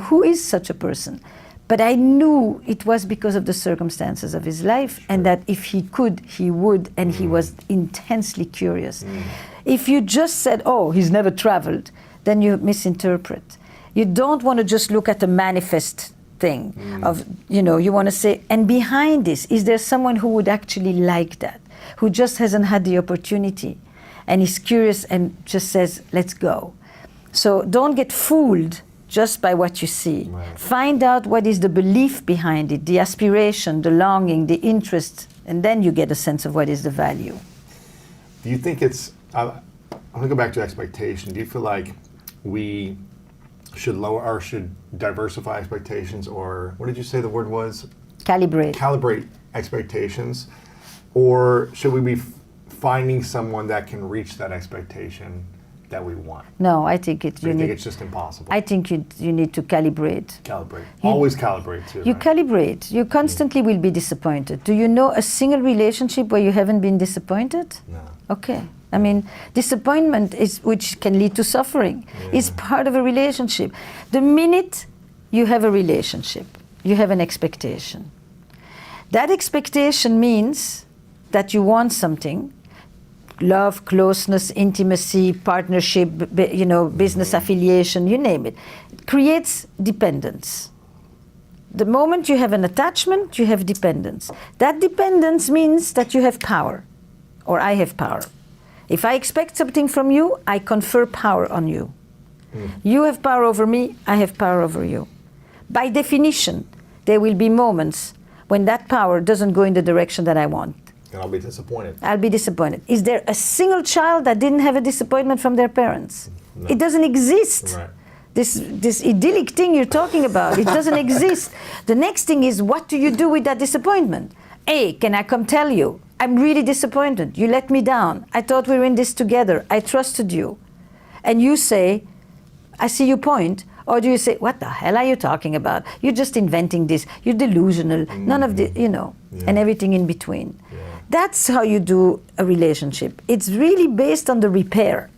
who is such a person? But I knew it was because of the circumstances of his life, and that if he could, he would, and he was intensely curious. If you just said, oh, he's never traveled, then you misinterpret. You don't want to just look at the manifest thing of, you want to say, and behind this, is there someone who would actually like that, who just hasn't had the opportunity, and is curious and just says, let's go. So don't get fooled just by what you see. Right. Find out what is the belief behind it, the aspiration, the longing, the interest, and then you get a sense of what is the value. Do you think it's, I'm going to go back to expectation. Do you feel like we should lower or should diversify expectations, or what did you say the word was? Calibrate expectations, or should we be finding someone that can reach that expectation that we want? No, I think it's just impossible. I think you need to calibrate. Always calibrate too. You right? calibrate. You constantly will be disappointed. Do you know a single relationship where you haven't been disappointed? No. Okay. I mean, disappointment which can lead to suffering, is part of a relationship. The minute you have a relationship, you have an expectation. That expectation means that you want something. Love, closeness, intimacy, partnership, business affiliation, you name it. It creates dependence. The moment you have an attachment, you have dependence. That dependence means that you have power, or I have power. If I expect something from you, I confer power on you. You have power over me, I have power over you. By definition, there will be moments when that power doesn't go in the direction that I want. And I'll be disappointed. I'll be disappointed. Is there a single child that didn't have a disappointment from their parents? No. It doesn't exist. Right. This idyllic thing you're talking about, it doesn't exist. The next thing is, what do you do with that disappointment? A, can I come tell you, I'm really disappointed. You let me down. I thought we were in this together. I trusted you. And you say, I see your point. Or do you say, what the hell are you talking about? You're just inventing this. You're delusional. None of the, and everything in between. Yeah. That's how you do a relationship. It's really based on the repair.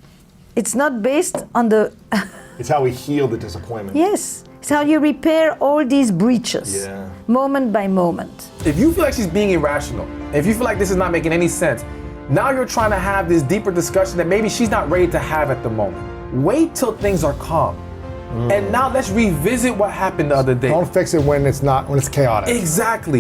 It's not based on the... It's how we heal the disappointment. Yes. It's how you repair all these breaches, moment by moment. If you feel like she's being irrational, if you feel like this is not making any sense, now you're trying to have this deeper discussion that maybe she's not ready to have at the moment. Wait till things are calm. And now let's revisit what happened the other day. Don't fix it when it's chaotic. Exactly.